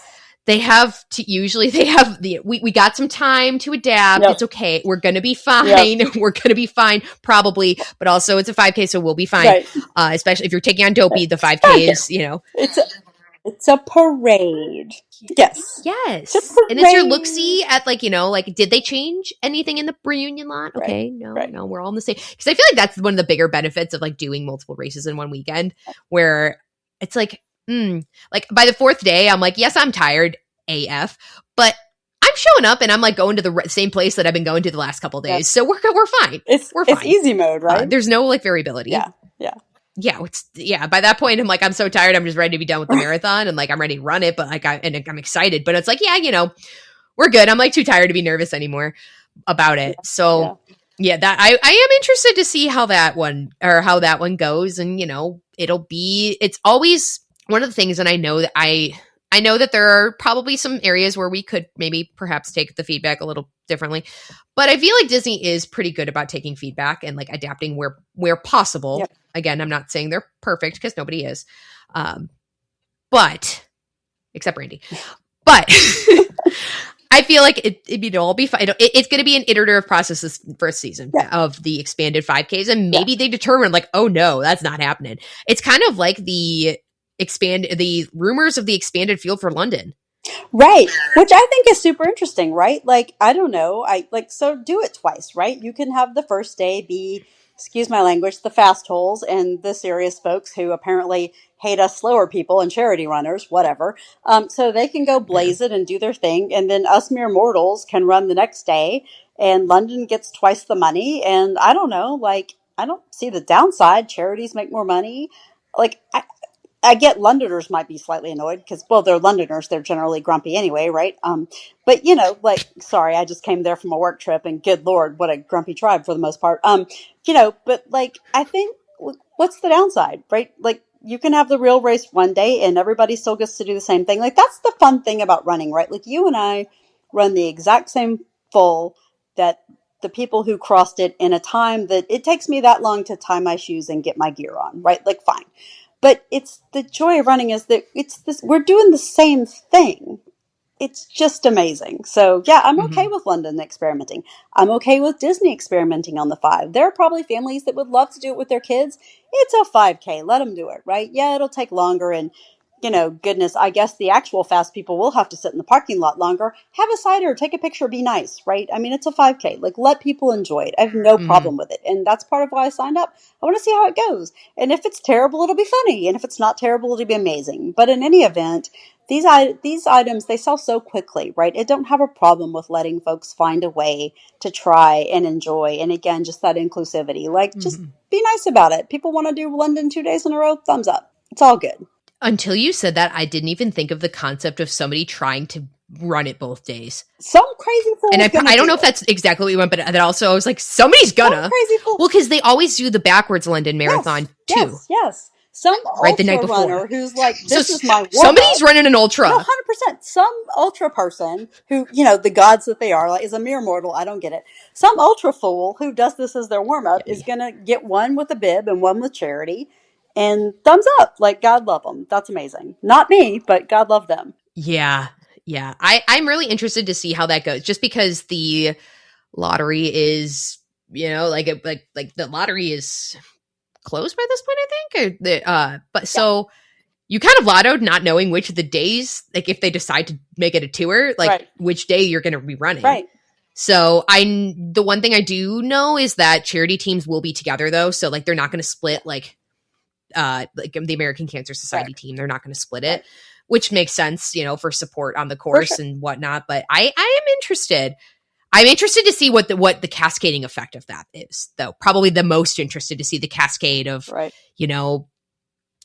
They have we got some time to adapt. Yep. It's okay. We're going to be fine. Yep. We're going to be fine, probably. But also it's a 5K, so we'll be fine. Right. Especially if you're taking on Dopey, the 5K is, It's a parade. Yes. Yes. And it's your look-see at like, did they change anything in the reunion lot? Okay. Right. No, we're all in the same. Because I feel like that's one of the bigger benefits of like doing multiple races in one weekend, where it's like, like by the 4th day, I'm like, yes, I'm tired AF, but I'm showing up and I'm like going to the same place that I've been going to the last couple of days. So we're fine. We're fine. It's easy mode, right? There's no like variability. Yeah. By that point, I'm like, I'm so tired. I'm just ready to be done with the marathon, and like, I'm ready to run it. But like, I'm excited. But it's like, we're good. I'm like too tired to be nervous anymore about it. So that I am interested to see how that one goes. And it's always one of the things. And I know that there are probably some areas where we could maybe perhaps take the feedback a little differently, but I feel like Disney is pretty good about taking feedback and like adapting where possible. Yep. Again, I'm not saying they're perfect, because nobody is, but except Brandy. But I feel like it'd all be fine. It's going to be an iterative process this first season of the expanded 5Ks, and maybe they determine like, oh no, that's not happening. It's kind of like the rumors of the expanded field for London. Right. Which I think is super interesting, right? Like, I don't know. So do it twice, right? You can have the first day be, excuse my language, the fast holes and the serious folks who apparently hate us slower people and charity runners, whatever. So they can go blaze it and do their thing. And then us mere mortals can run the next day, and London gets twice the money. And I don't know, like, I don't see the downside. Charities make more money. Like, I get Londoners might be slightly annoyed because, well, they're Londoners. They're generally grumpy anyway, right? But like, sorry, I just came there from a work trip, and good Lord, what a grumpy tribe for the most part. But like, I think what's the downside, right? Like, you can have the real race one day, and everybody still gets to do the same thing. Like, that's the fun thing about running, right? Like, you and I run the exact same full that the people who crossed it in a time that it takes me that long to tie my shoes and get my gear on, right? Like, fine. But it's the joy of running is that it's this, we're doing the same thing. It's just amazing. So yeah, I'm okay Mhm. with London experimenting. I'm okay with Disney experimenting on the 5. There are probably families that would love to do it with their kids. It's a 5K. Let them do it, right? Yeah, it'll take longer, and goodness, I guess the actual fast people will have to sit in the parking lot longer. Have a cider, take a picture, be nice, right? I mean, it's a 5K. Like, let people enjoy it. I have no Mhm. problem with it. And that's part of why I signed up. I want to see how it goes. And if it's terrible, it'll be funny. And if it's not terrible, it'll be amazing. But in any event, these items, they sell so quickly, right? It don't have a problem with letting folks find a way to try and enjoy. And again, just that inclusivity. Like, just Mhm. be nice about it. People want to do London 2 days in a row, thumbs up. It's all good. Until you said that, I didn't even think of the concept of somebody trying to run it both days. Some crazy And fool's gonna I don't know do if it. that's exactly what you want, but then also I was like, somebody's Some gonna. crazy fool. Well, because they always do the backwards London Yes, Marathon too, yes, yes. Some right? The night ultra before. runner who's like, So this is my warm somebody's up. running an No, ultra. 100%. Some ultra person who, the gods that they are, like, is a mere mortal. I don't get it. Some ultra fool who does this as their warm up is Yeah, going to get one with a bib and one with charity. And thumbs up. Like, God love them. That's amazing. Not me, but God love them. yeah, yeah. I'm really interested to see how that goes, just because the lottery is, like the lottery is closed by this point, I think. But Yeah, so you kind of lottoed not knowing which of the days, like if they decide to make it a tour, like right, which day you're going to be running. right, So the one thing I do know is that charity teams will be together though. So like they're not going to yeah, split like the American Cancer right, Society team. They're not going to split it, right. which makes sense, for support on the For sure. course and whatnot. But I am interested. I'm interested to see what the cascading effect of that is, though. Probably the most interested to see the cascade of, Right. you know,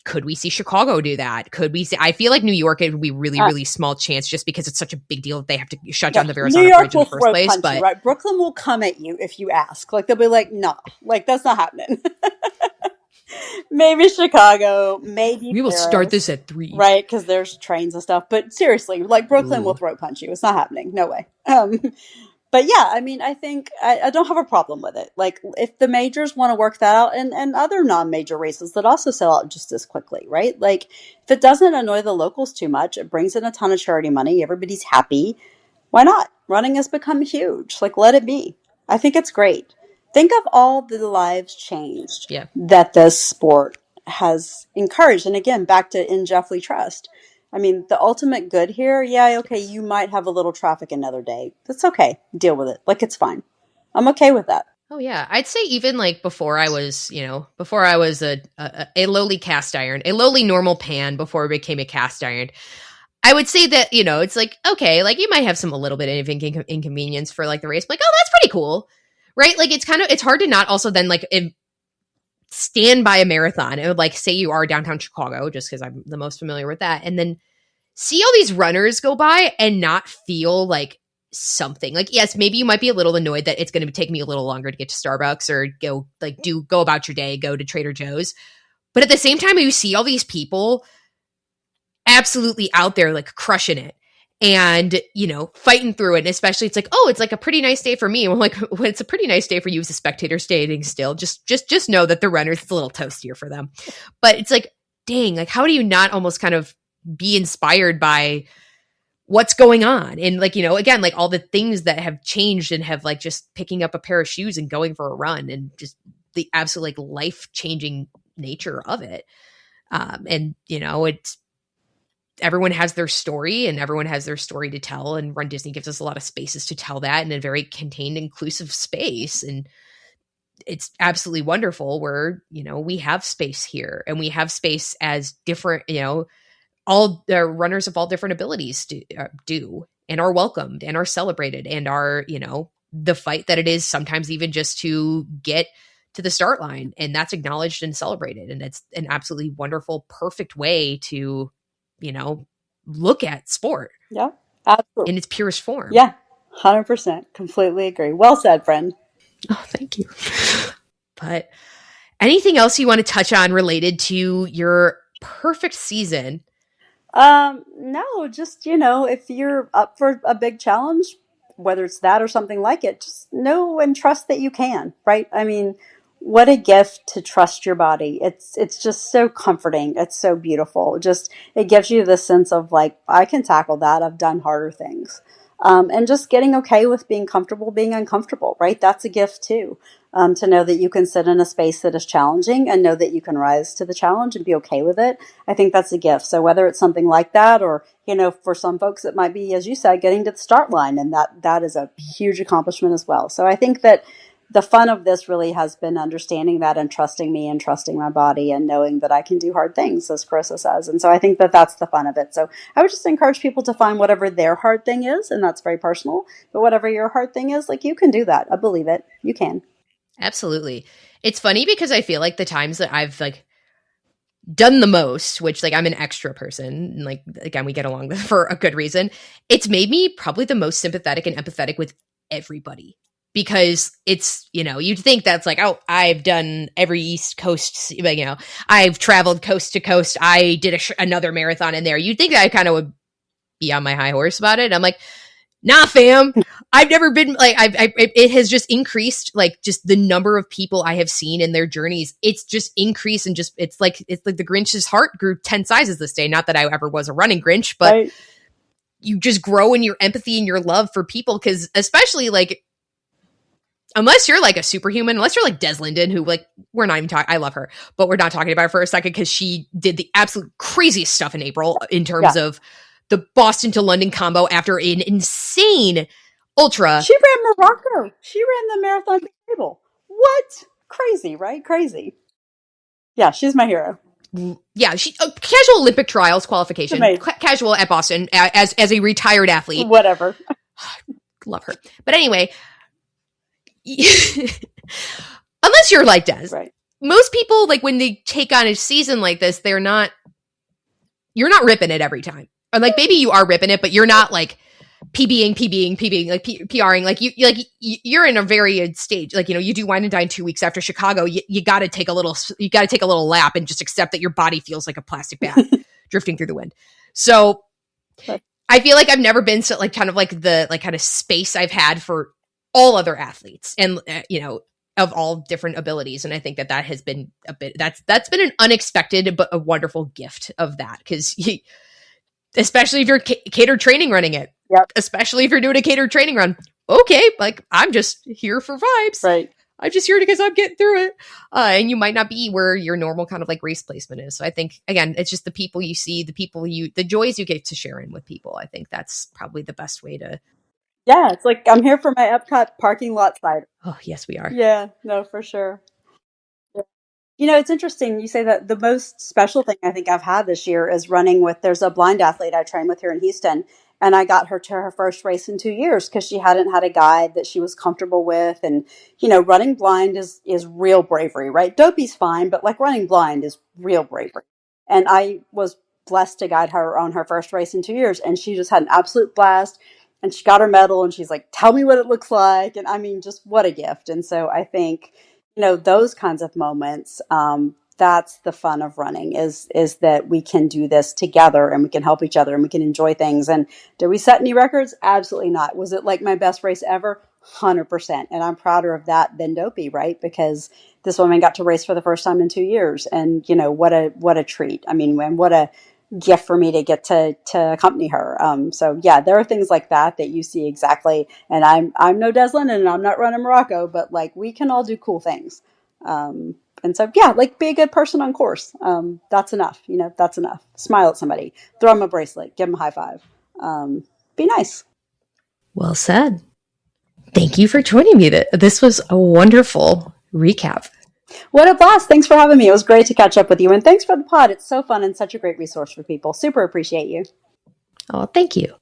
could we see Chicago do that? Could we see? I feel like New York, it would be really, Uh, really small chance just because it's such a big deal that they have to shut yeah. down the New Verrazano York Bridge in will the first throat place. punch you, But right? Brooklyn will come at you if you ask. Like, they'll be like, no, like, that's not happening. Maybe Chicago, maybe we will start this Paris, at 3. right? Because there's trains and stuff. But seriously, like, Brooklyn will Ooh. throat punch you. It's not happening. No way. But yeah, I mean, I think I don't have a problem with it. Like, if the majors want to work that out, and other non-major races that also sell out just as quickly, right? Like, if it doesn't annoy the locals too much, it brings in a ton of charity money. Everybody's happy. Why not? Running has become huge. Like, let it be. I think it's great. Think of all the lives changed Yeah. that this sport has encouraged. And again, back to In Jeff We Trust. I mean, the ultimate good here, yeah, okay, Yes. you might have a little traffic another day. That's okay. Deal with it. Like, it's fine. I'm okay with that. Oh yeah, I'd say even like before I was a lowly cast iron, a lowly normal pan before I became a cast iron. I would say that it's like okay, like you might have a little bit of inconvenience for like the race, but, like, oh, that's pretty cool, right? Like it's hard to not also then like stand by a marathon. It would like say you are downtown Chicago, just because I'm the most familiar with that, and then see all these runners go by and not feel like something. Like, yes, maybe you might be a little annoyed that it's going to take me a little longer to get to Starbucks or go about your day, go to Trader Joe's. But at the same time, you see all these people absolutely out there, like crushing it and, fighting through it. And especially it's like, oh, it's like a pretty nice day for me. And I'm like, well, it's a pretty nice day for you as a spectator standing still. Just know that the runners, it's a little toastier for them. But it's like, dang, like, how do you not almost kind of be inspired by what's going on? And like, again, like all the things that have changed and have like just picking up a pair of shoes and going for a run and just the absolute like life-changing nature of it. And it's everyone has their story and everyone has their story to tell, and Run Disney gives us a lot of spaces to tell that in a very contained, inclusive space. And it's absolutely wonderful where we have space here and we have space as different, all the runners of all different abilities do and are welcomed and are celebrated and are the fight that it is sometimes even just to get to the start line, and that's acknowledged and celebrated. And it's an absolutely wonderful, perfect way to, look at sport Yeah, absolutely. in its purest form. Yeah, 100%. Completely agree. Well said, friend. Oh, thank you. But anything else you want to touch on related to your perfect season? No, just, if you're up for a big challenge, whether it's that or something like it, just know and trust that you can, right? I mean, what a gift to trust your body. It's just so comforting. It's so beautiful. Just it gives you this sense of like, I can tackle that. I've done harder things. And just getting okay with being comfortable, being uncomfortable, right? That's a gift too. To know that you can sit in a space that is challenging and know that you can rise to the challenge and be okay with it. I think that's a gift. So whether it's something like that, or, for some folks, it might be, as you said, getting to the start line. And that is a huge accomplishment as well. So I think that the fun of this really has been understanding that and trusting me and trusting my body and knowing that I can do hard things, as Carissa says. And so I think that that's the fun of it. So I would just encourage people to find whatever their hard thing is. And that's very personal. But whatever your hard thing is, like, you can do that. I believe it. You can. Absolutely. It's funny because I feel like the times that I've done the most, which I'm an extra person, and again, we get along for a good reason. It's made me probably the most sympathetic and empathetic with everybody, because it's, you'd think that's oh, I've done every East Coast, I've traveled coast to coast. I did another marathon in there. You'd think that I kind of would be on my high horse about it. I'm like, nah, fam. I've never been it has just increased, just the number of people I have seen in their journeys. It's just increased, and just, it's like the Grinch's heart grew 10 sizes this day. Not that I ever was a running Grinch, but Right. You just grow in your empathy and your love for people. Cause especially unless you're a superhuman, unless you're Des Linden, who we're not even talking, I love her, but we're not talking about her for a second because she did the absolute craziest stuff in April in terms of the Boston to London combo after an insane ultra. She ran Morocco. She ran the marathon table. What? Crazy, right? Crazy. Yeah, she's my hero. Yeah, she casual Olympic trials qualification, Amazing. Casual at Boston as a retired athlete. Whatever. Love her. But anyway, unless you're like Des, right. Most people when they take on a season like this, you're not ripping it every time. Or maybe you are ripping it, but you're not PRing, you're in a very stage, you do wine and dine 2 weeks after Chicago. You got to take a little lap and just accept that your body feels like a plastic bag drifting through the wind. So I feel I've never been so kind of space I've had for all other athletes, and of all different abilities. And I think that has been that's been an unexpected but a wonderful gift of that, because especially if you're catered training running it. Yep. Especially if you're doing a catered training run. Okay, I'm just here for vibes. Right. I'm just here because I'm getting through it. And you might not be where your normal kind of race placement is. So I think, again, it's just the people you see, the joys you get to share in with people. I think that's probably the best way to. Yeah, it's I'm here for my Epcot parking lot side. Oh, yes, we are. Yeah, no, for sure. It's interesting you say that. The most special thing I think I've had this year is running with, there's a blind athlete I train with here in Houston, and I got her to her first race in 2 years because she hadn't had a guide that she was comfortable with. And, running blind is real bravery, right? Dopey's fine, but running blind is real bravery. And I was blessed to guide her on her first race in 2 years, and she just had an absolute blast. And she got her medal, and she's like, tell me what it looks like. And I mean, just what a gift. And so I think, those kinds of moments, that's the fun of running, is that we can do this together and we can help each other and we can enjoy things. And did we set any records? Absolutely not. Was it my best race ever? 100%. And I'm prouder of that than Dopey, right? Because this woman got to race for the first time in 2 years. And, what a treat. I mean, and what a gift for me to get to accompany her. So yeah, there are things like that you see exactly. And I'm no Des Linden and I'm not running Morocco, but we can all do cool things. And so yeah, be a good person on course. That's enough. That's enough. Smile at somebody, throw them a bracelet, give them a high five. Be nice. Well said. Thank you for joining me. This was a wonderful recap. What a blast. Thanks for having me. It was great to catch up with you. And thanks for the pod. It's so fun and such a great resource for people. Super appreciate you. Oh, thank you.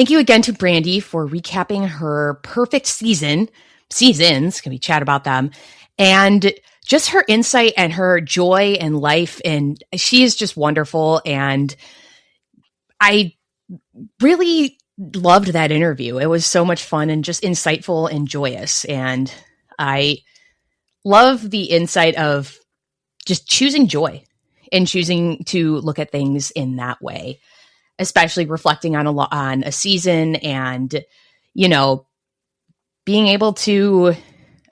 Thank you again to Brandy for recapping her perfect seasons, can we chat about them, and just her insight and her joy in life. And she is just wonderful. And I really loved that interview. It was so much fun and just insightful and joyous. And I love the insight of just choosing joy and choosing to look at things in that way, especially reflecting on a season and, being able to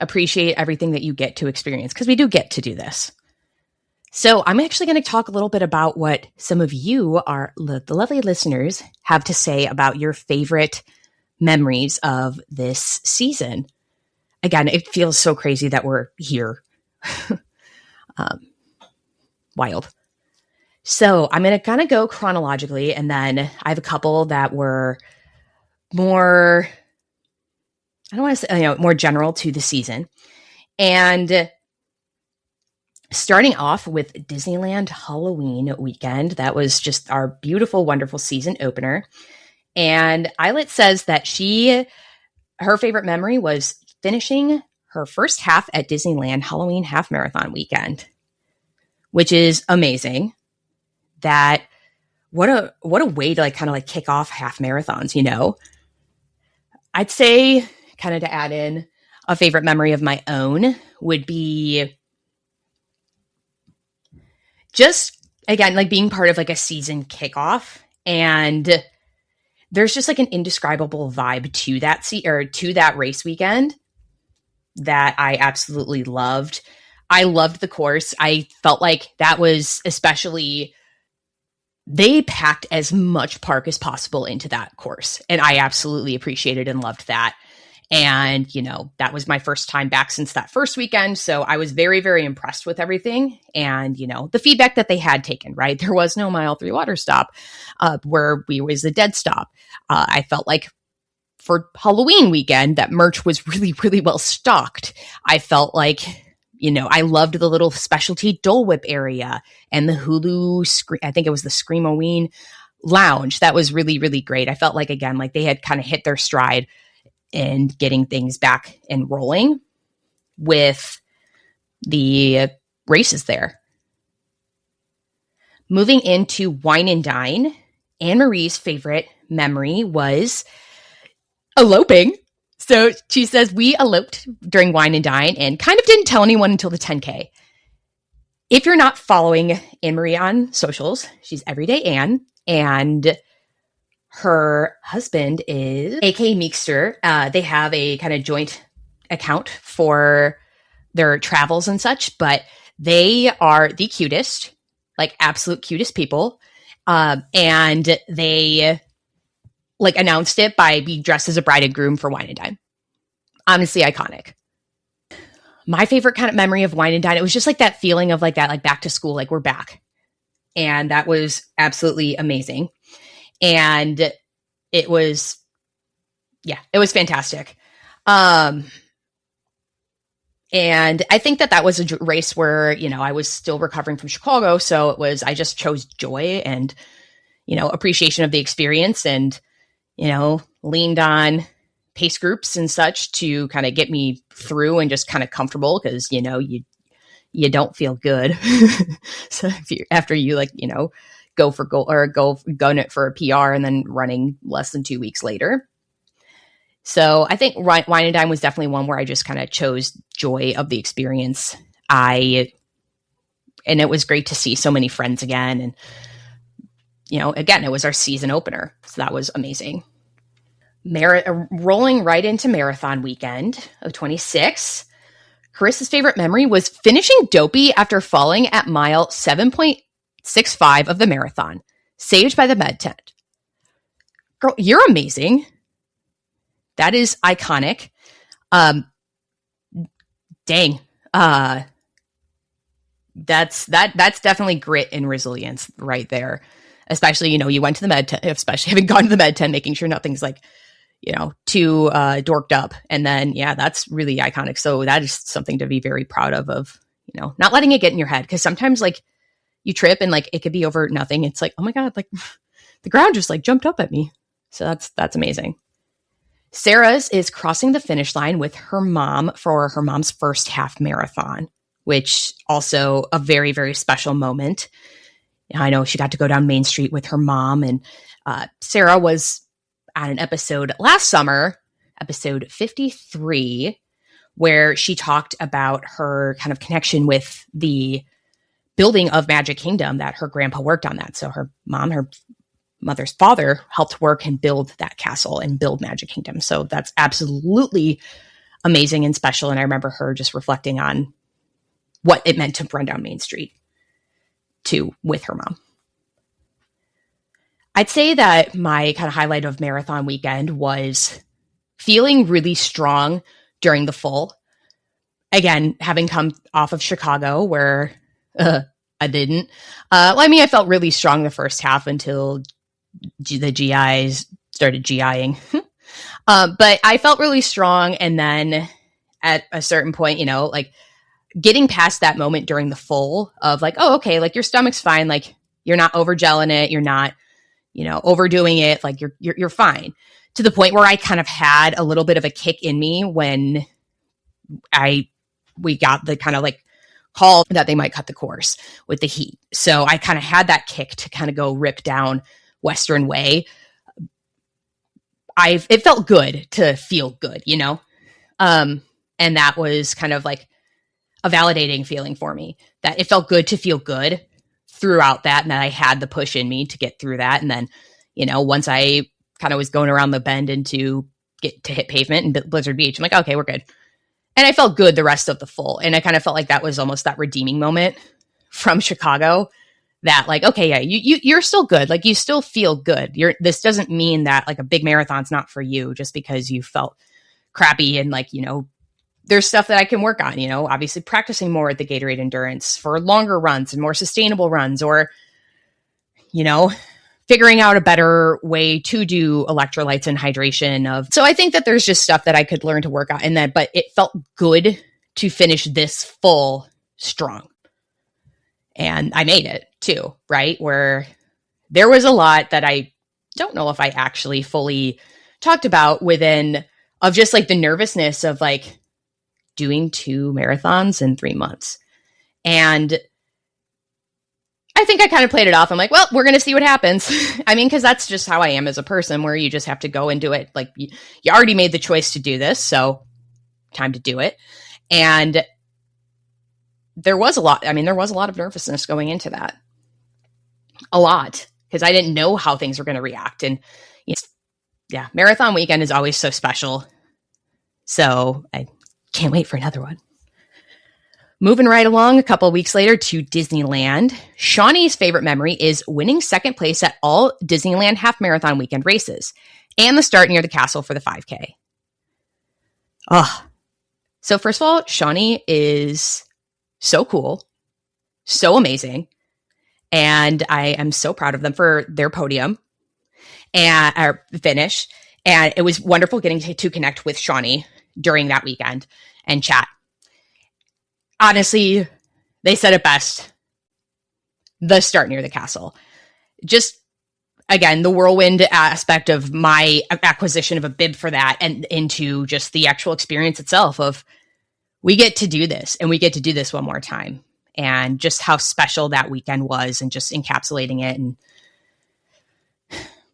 appreciate everything that you get to experience, because we do get to do this. So I'm actually going to talk a little bit about what some of you, the lovely listeners, have to say about your favorite memories of this season. Again, it feels so crazy that we're here. Wild. So I'm going to kind of go chronologically, and then I have a couple that were more, I don't want to say, more general to the season. And starting off with Disneyland Halloween weekend, that was just our beautiful, wonderful season opener. And Eyelet says that her favorite memory was finishing her first half at Disneyland Halloween half marathon weekend, which is amazing. That what a way to kind of kick off half marathons, I'd say, kind of to add in a favorite memory of my own, would be just, again, being part of a season kickoff. And there's just an indescribable vibe to that race weekend that I absolutely loved. I loved the course. I felt like that was especially, they packed as much park as possible into that course. And I absolutely appreciated and loved that. And, that was my first time back since that first weekend. So I was very, very impressed with everything. And, the feedback that they had taken, right? There was no mile 3 water stop where we was a dead stop. I felt like for Halloween weekend, that merch was really, really well stocked. I felt like, I loved the little specialty Dole Whip area and the Hulu, I think it was the Screamoween lounge. That was really, really great. I felt like, again, they had kind of hit their stride and getting things back and rolling with the races there. Moving into Wine and Dine, Anne-Marie's favorite memory was eloping. So she says, we eloped during Wine and Dine and kind of didn't tell anyone until the 10K. If you're not following Anne-Marie on socials, she's Everyday Anne, and her husband is A.K. Meekster. They have a kind of joint account for their travels and such, but they are the cutest, absolute cutest people. And they announced it by being dressed as a bride and groom for Wine and Dine. Honestly, iconic. My favorite kind of memory of Wine and Dine, it was just that feeling of that, back to school, we're back. And that was absolutely amazing. And it was fantastic. And I think that was a race where, I was still recovering from Chicago. So I just chose joy and, appreciation of the experience and, leaned on pace groups and such to kind of get me through and just kind of comfortable because, you don't feel good. So after you go for goal or gun it for a PR and then running less than 2 weeks later. So I think Wine and Dine was definitely one where I just kind of chose joy of the experience. And it was great to see so many friends again. And, again, it was our season opener. So that was amazing. Rolling right into marathon weekend of 26. Carissa's favorite memory was finishing dopey after falling at mile 7.65 of the marathon, saved by the med tent. Girl, you're amazing. That is iconic. Dang. That's definitely grit and resilience right there. Especially, you went to the med tent, especially having gone to the med tent, making sure nothing's too dorked up. And then, that's really iconic. So that is something to be very proud of, not letting it get in your head. Cause sometimes you trip and it could be over nothing. It's oh my God, the ground just jumped up at me. So that's amazing. Sarah's is crossing the finish line with her mom for her mom's first half marathon, which also a very, very special moment. I know she got to go down Main Street with her mom, and Sarah was on an episode last summer, episode 53, where she talked about her kind of connection with the building of Magic Kingdom, that her grandpa worked on that. So her mother's father helped work and build that castle and build Magic Kingdom. So that's absolutely amazing and special. And I remember her just reflecting on what it meant to run down Main Street with her mom. I'd say that my kind of highlight of marathon weekend was feeling really strong during the full. Again, having come off of Chicago where I didn't. I felt really strong the first half until the GIs started GIing. But I felt really strong. And then at a certain point, getting past that moment during the full of oh, okay, your stomach's fine. You're not overgelling it. You're not, overdoing it. You're fine, to the point where I kind of had a little bit of a kick in me when we got the kind of call that they might cut the course with the heat. So I kind of had that kick to kind of go rip down Western Way. It felt good to feel good, and that was kind of a validating feeling for me, that it felt good to feel good throughout that, and that I had the push in me to get through that. And then, once I kind of was going around the bend and to get to hit pavement and Blizzard Beach, I'm like, okay, we're good. And I felt good the rest of the full. And I kind of felt like that was almost that redeeming moment from Chicago, that okay, yeah, you're still good. You still feel good. This doesn't mean that a big marathon's not for you just because you felt crappy. And there's stuff that I can work on, obviously practicing more at the Gatorade Endurance for longer runs and more sustainable runs, or, figuring out a better way to do electrolytes and hydration. So I think that there's just stuff that I could learn to work on in that, but it felt good to finish this full strong. And I made it too, right? Where there was a lot that I don't know if I actually fully talked about within of just the nervousness of doing 2 marathons in 3 months. And I think I kind of played it off. I'm well, we're going to see what happens. Because that's just how I am as a person, where you just have to go and do it. You already made the choice to do this, so time to do it. And there was a lot of nervousness going into that. A lot, because I didn't know how things were going to react. And marathon weekend is always so special. So I can't wait for another one. Moving right along a couple of weeks later to Disneyland. Shawnee's favorite memory is winning second place at all Disneyland half marathon weekend races and the start near the castle for the 5K. So first of all, Shawnee is so cool, so amazing. And I am so proud of them for their podium and our finish. And it was wonderful getting to connect with Shawnee during that weekend and chat. Honestly, they said it best. The start near the castle. Just, again, the whirlwind aspect of my acquisition of a bib for that, and into just the actual experience itself of, we get to do this, and we get to do this one more time. And just how special that weekend was, and just encapsulating it. And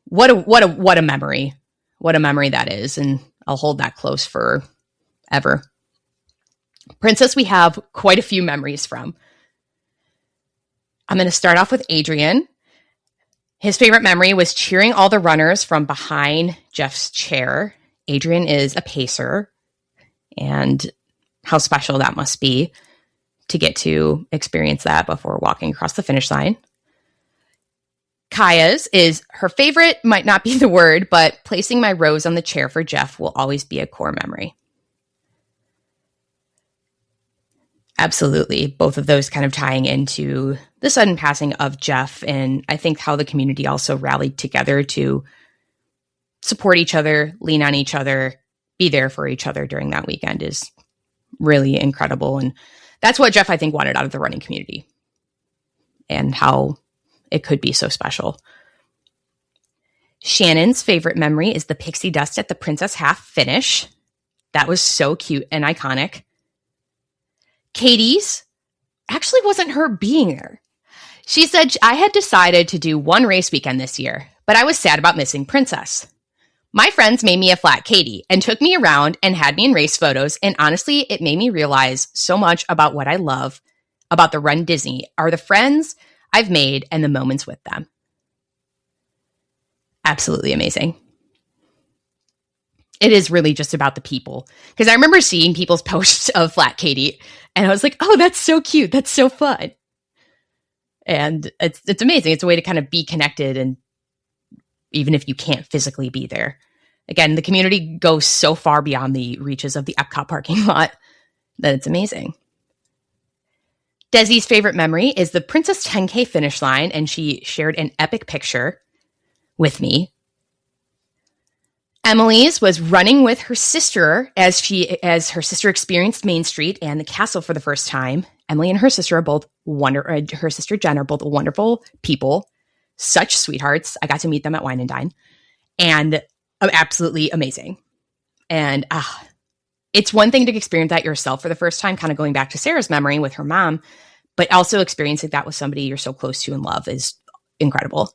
what a memory. What a memory that is. And I'll hold that close forever. Princess, we have quite a few memories from. I'm going to start off with Adrian. His favorite memory was cheering all the runners from behind Jeff's chair. Adrian is a pacer, and how special that must be to get to experience that before walking across the finish line. Kaya's is her favorite, might not be the word, but placing my rose on the chair for Jeff will always be a core memory. Absolutely. Both of those kind of tying into the sudden passing of Jeff, and I think how the community also rallied together to support each other, lean on each other, be there for each other during that weekend is really incredible. And that's what Jeff, I think, wanted out of the running community, and how it could be so special. Shannon's favorite memory is the pixie dust at the princess half finish. That was so cute and iconic. Katie's actually wasn't her being there. She said, I had decided to do one race weekend this year, but I was sad about missing Princess. My friends made me a flat Katie and took me around and had me in race photos, and honestly, it made me realize so much about what I love about the Run Disney are the friends I've made and the moments with them. Absolutely amazing. It is really just about the people. Because I remember seeing people's posts of Flat Katie, and I was like, oh, that's so cute. That's so fun. And it's amazing. It's a way to kind of be connected, and even if you can't physically be there. Again, the community goes so far beyond the reaches of the Epcot parking lot that it's amazing. Desi's favorite memory is the Princess 10K finish line, and she shared an epic picture with me. Emily's was running with her sister as her sister experienced Main Street and the castle for the first time. Emily and her sister are both her sister Jen are both wonderful people, such sweethearts. I got to meet them at Wine and Dine, and absolutely amazing. And it's one thing to experience that yourself for the first time, kind of going back to Sarah's memory with her mom, but also experiencing that with somebody you're so close to and love is incredible.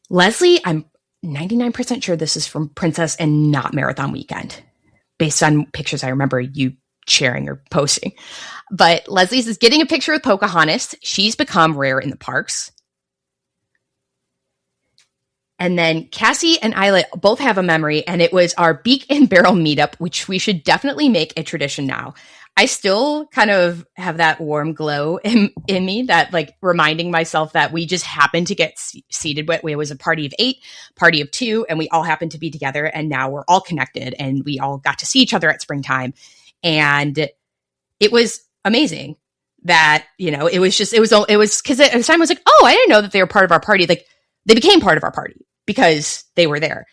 Leslie, I'm 99% sure this is from Princess and not Marathon Weekend, based on pictures I remember you sharing or posting. But Leslie's is getting a picture with Pocahontas. She's become rare in the parks. And then Cassie and Isla both have a memory, and it was our Beak and Barrel meetup, which we should definitely make a tradition now. I still kind of have that warm glow in me, that like reminding myself that we just happened to get seated. It was a party of 8, party of 2, and we all happened to be together, and now we're all connected, and we all got to see each other at springtime. And it was amazing that, it was because at the time I was like, oh, I didn't know that they were part of our party. Like, they became part of our party because they were there.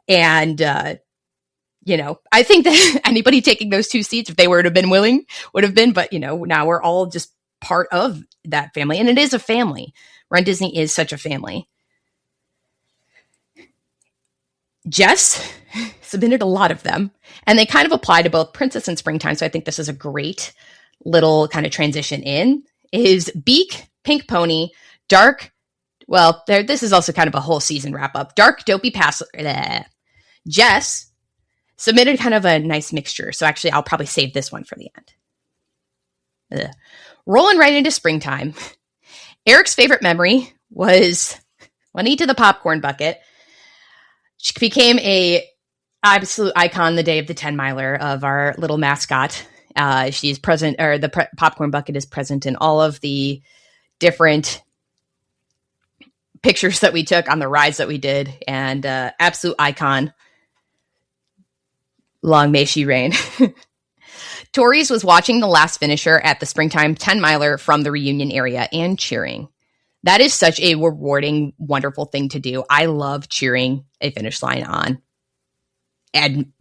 And, I think that anybody taking those 2 seats, if they were to have been willing, would have been. But, now we're all just part of that family. And it is a family. Run Disney is such a family. Jess submitted a lot of them, and they kind of apply to both Princess and Springtime. So I think this is a great little kind of transition in. Is Beak, Pink Pony, Dark. Well, this is also kind of a whole season wrap up. Dark, Dopey Pass. Jess submitted kind of a nice mixture. So actually, I'll probably save this one for the end. Rolling right into Springtime. Eric's favorite memory was when he did the popcorn bucket. She became a absolute icon the day of the 10-miler of our little mascot. She's present, or the popcorn bucket is present in all of the different pictures that we took on the rides that we did, and absolute icon. Long may she reign. Tori's was watching the last finisher at the Springtime 10-miler from the reunion area and cheering. That is such a rewarding, wonderful thing to do. I love cheering a finish line on. And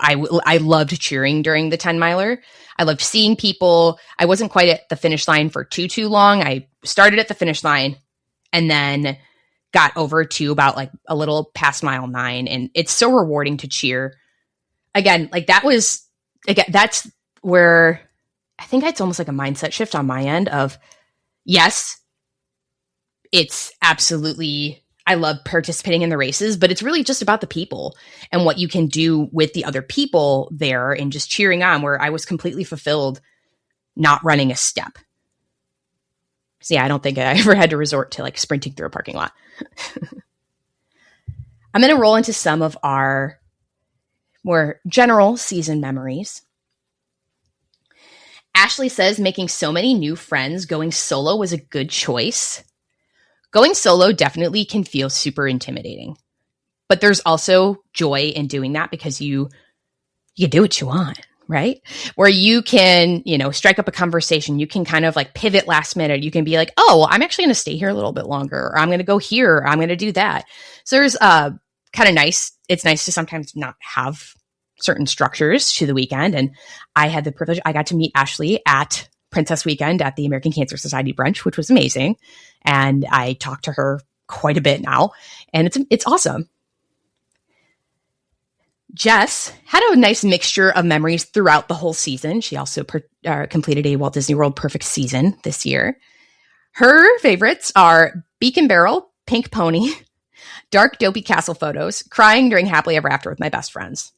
I loved cheering during the 10-miler. I loved seeing people. I wasn't quite at the finish line for too long. I started at the finish line and then got over to about like a little past mile 9. And it's so rewarding to cheer. Again, that's where I think it's almost like a mindset shift on my end of, yes, it's absolutely, I love participating in the races, but it's really just about the people and what you can do with the other people there and just cheering on, where I was completely fulfilled not running a step. So yeah, I don't think I ever had to resort to like sprinting through a parking lot. I'm going to roll into some of our more general season memories. Ashley says making so many new friends, going solo was a good choice. Going solo definitely can feel super intimidating, but there's also joy in doing that because you do what you want, right? Where you can, strike up a conversation. You can kind of like pivot last minute. You can be like, oh, well, I'm actually going to stay here a little bit longer, or I'm going to go here, or I'm going to do that. So there's kind of nice. It's nice to sometimes not have certain structures to the weekend. And I had the privilege, I got to meet Ashley at Princess Weekend at the American Cancer Society brunch, which was amazing. And I talked to her quite a bit now, and it's awesome. Jess had a nice mixture of memories throughout the whole season. She also completed a Walt Disney World Perfect Season this year. Her favorites are Beacon Barrel, Pink Pony, dark dopey castle photos, crying during Happily Ever After with my best friends.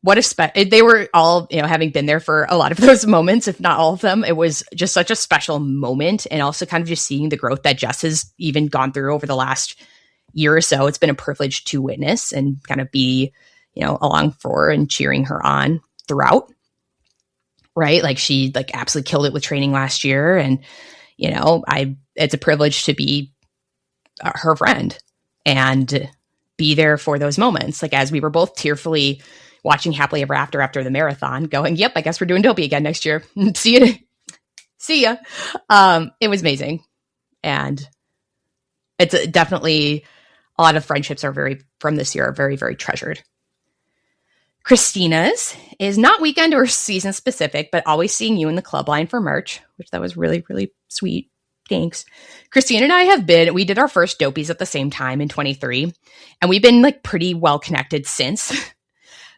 They were all, having been there for a lot of those moments, if not all of them. It was just such a special moment, and also kind of just seeing the growth that Jess has even gone through over the last year or so. It's been a privilege to witness and kind of be, along for and cheering her on throughout. Right? Like she absolutely killed it with training last year, and it's a privilege to be her friend and be there for those moments. Like as we were both tearfully watching Happily Ever After the marathon, going, "Yep, I guess we're doing Dopey again next year. See ya." It was amazing, and it's definitely a lot of friendships from this year are very, very treasured. Christina's is not weekend or season specific, but always seeing you in the club line for merch, which that was really, really sweet. Thanks. Christina and I we did our first Dopies at the same time in 23, and we've been pretty well connected since.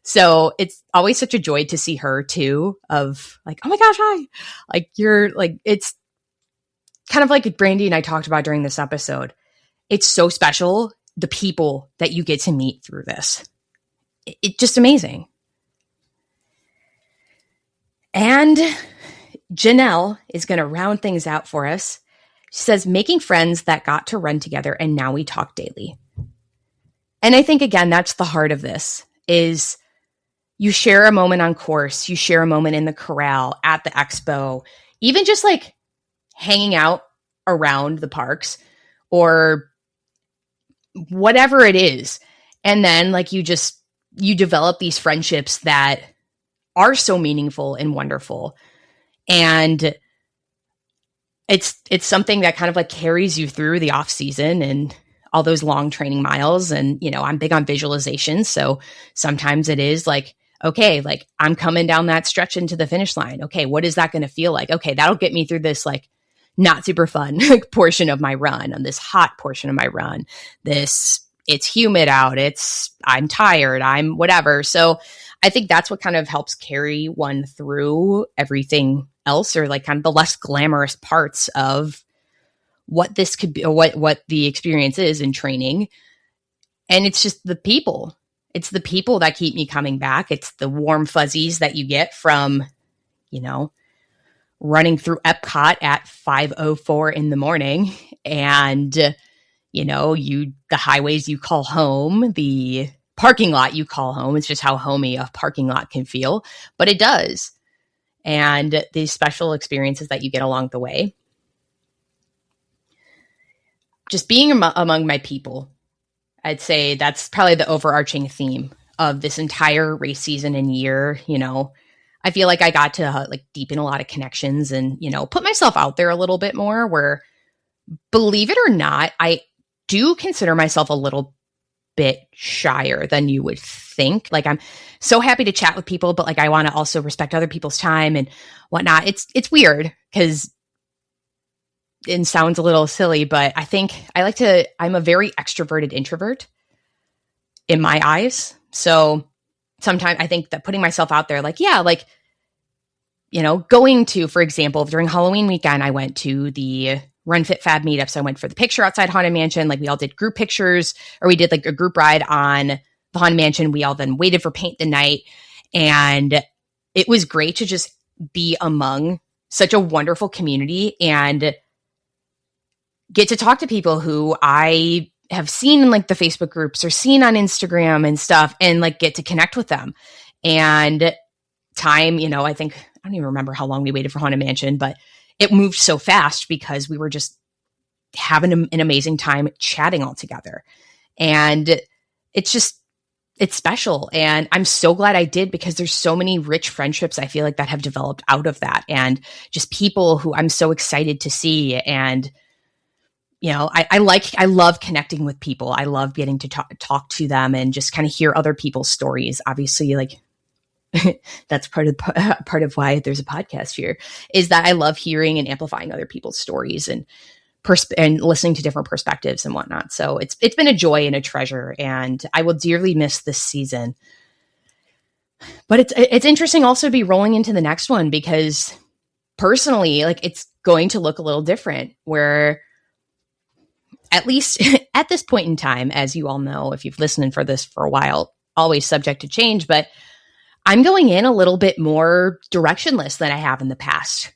So it's always such a joy to see her too, of oh my gosh, hi. It's kind of like Brandy and I talked about during this episode. It's so special, the people that you get to meet through this. It's just amazing. And Janelle is going to round things out for us. She says, making friends that got to run together and now we talk daily. And I think, again, that's the heart of this is you share a moment on course, you share a moment in the corral, at the expo, even just hanging out around the parks or whatever it is. And then you develop these friendships that are so meaningful and wonderful. And it's something that kind of carries you through the off season and all those long training miles. And, I'm big on visualization. So sometimes it is okay, I'm coming down that stretch into the finish line. Okay, what is that going to feel like? Okay, that'll get me through this not super fun portion of my run, on this hot portion of my run. It's humid out. I'm tired. I'm whatever. So I think that's what kind of helps carry one through everything else, or kind of the less glamorous parts of what this could be, or what the experience is in training. And it's just the people. It's the people that keep me coming back. It's the warm fuzzies that you get from, running through Epcot at 5:04 in the morning, and the highways you call home, the parking lot you call home. It's just how homey a parking lot can feel, but it does. And these special experiences that you get along the way. Just being among my people, I'd say that's probably the overarching theme of this entire race season and year. I feel like I got to deepen a lot of connections and, put myself out there a little bit more, where, believe it or not, I do consider myself a little bit shyer than you would think. I'm so happy to chat with people, but I want to also respect other people's time and whatnot. It's weird because it sounds a little silly, but I think I'm a very extroverted introvert in my eyes. So sometimes I think that putting myself out there, going to, for example, during Halloween weekend, I went to the Run Fit Fab meetup. So I went for the picture outside Haunted Mansion. We all did group pictures, or we did a group ride on the Haunted Mansion. We all then waited for paint the night. And it was great to just be among such a wonderful community and get to talk to people who I have seen in the Facebook groups or seen on Instagram and stuff, and get to connect with them. And time, I think, I don't even remember how long we waited for Haunted Mansion, but it moved so fast because we were just having an amazing time chatting all together. And it's special. And I'm so glad I did, because there's so many rich friendships I feel that have developed out of that, and just people who I'm so excited to see. And, I love connecting with people. I love getting to talk to them and just kind of hear other people's stories. Obviously, that's part of why there's a podcast here, is that I love hearing and amplifying other people's stories and and listening to different perspectives and whatnot. So it's been a joy and a treasure, and I will dearly miss this season. But it's interesting also to be rolling into the next one, because personally, like, it's going to look a little different, where at least at this point in time, as you all know, if you've listened for this for a while, always subject to change, but I'm going in a little bit more directionless than I have in the past.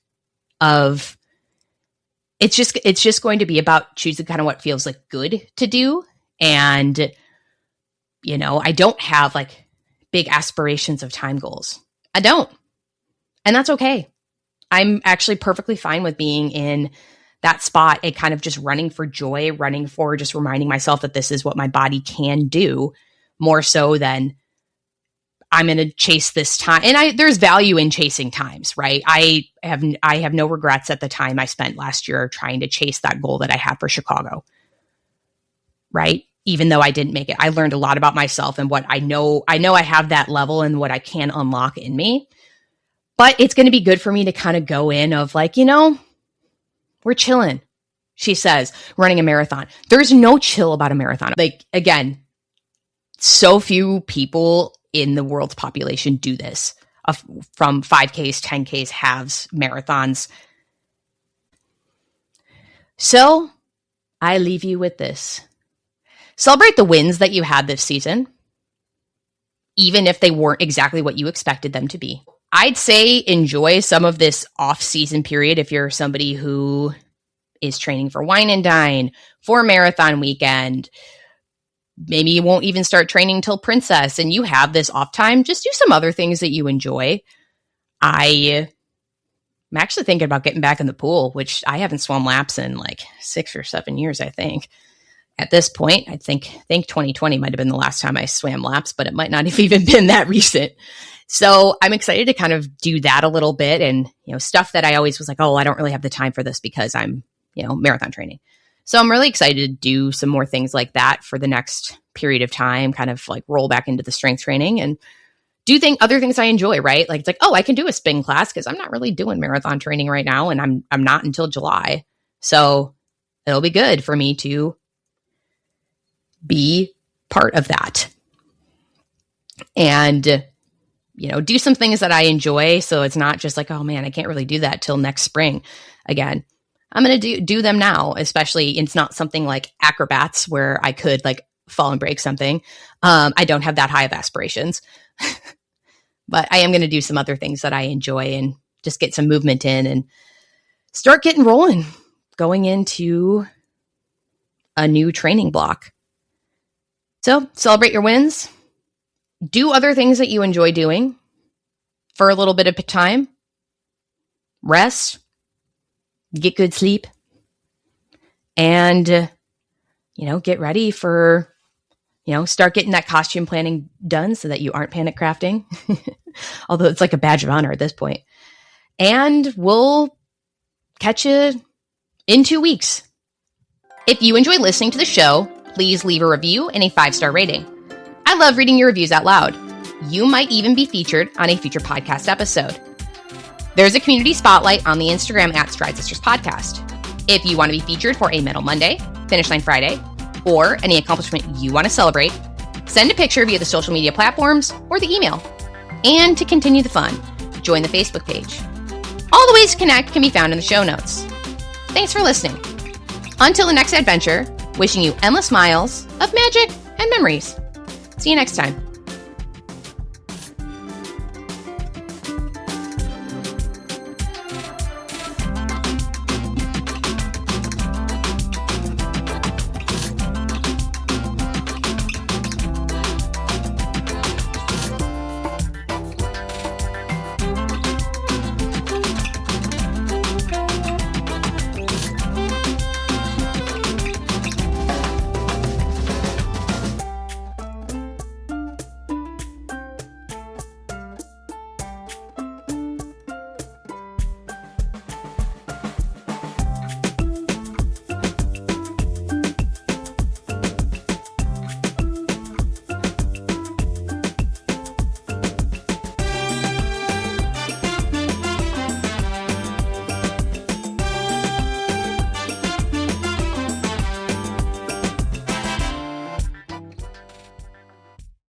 It's just going to be about choosing kind of what feels like good to do. And, you know, I don't have like big aspirations of time goals. I don't. And that's okay. I'm actually perfectly fine with being in that spot and kind of just running for joy, running for just reminding myself that this is what my body can do, more so than I'm going to chase this time. And there's value in chasing times, right? I have no regrets at the time I spent last year trying to chase that goal that I had for Chicago, right? Even though I didn't make it, I learned a lot about myself and what I know I have that level and what I can unlock in me. But it's going to be good for me to kind of go in of like, you know, we're chilling, she says, running a marathon. There's no chill about a marathon. Like, again, so few people in the world's population do this, from 5Ks, 10Ks, halves, marathons. So I leave you with this. Celebrate the wins that you had this season, even if they weren't exactly what you expected them to be. I'd say enjoy some of this off-season period if you're somebody who is training for Wine and Dine, for Marathon Weekend. Maybe you won't even start training till Princess and you have this off time. Just do some other things that you enjoy. I'm actually thinking about getting back in the pool, which I haven't swum laps in like 6 or 7 years, I think. At this point, I think 2020 might have been the last time I swam laps, but it might not have even been that recent. So I'm excited to kind of do that a little bit, and, you know, stuff that I always was like, oh, I don't really have the time for this because I'm, you know, marathon training. So I'm really excited to do some more things like that for the next period of time, kind of like roll back into the strength training and do other things I enjoy, right? Like, it's like, oh, I can do a spin class because I'm not really doing marathon training right now, and I'm not until July. So it'll be good for me to be part of that. And, you know, do some things that I enjoy. So it's not just like, oh man, I can't really do that till next spring again. I'm going to do them now, especially it's not something like acrobats where I could like fall and break something. I don't have that high of aspirations, but I am going to do some other things that I enjoy and just get some movement in and start getting rolling, going into a new training block. So celebrate your wins, do other things that you enjoy doing for a little bit of time, rest, get good sleep, and, you know, get ready for, you know, start getting that costume planning done so that you aren't panic crafting, although it's like a badge of honor at this point. And we'll catch you in 2 weeks. If you enjoy listening to the show, please leave a review and a 5-star rating. I love reading your reviews out loud. You might even be featured on a future podcast episode. There's a community spotlight on the Instagram at Stride Sisters Podcast. If you want to be featured for a Medal Monday, Finish Line Friday, or any accomplishment you want to celebrate, send a picture via the social media platforms or the email. And to continue the fun, join the Facebook page. All the ways to connect can be found in the show notes. Thanks for listening. Until the next adventure, wishing you endless miles of magic and memories. See you next time.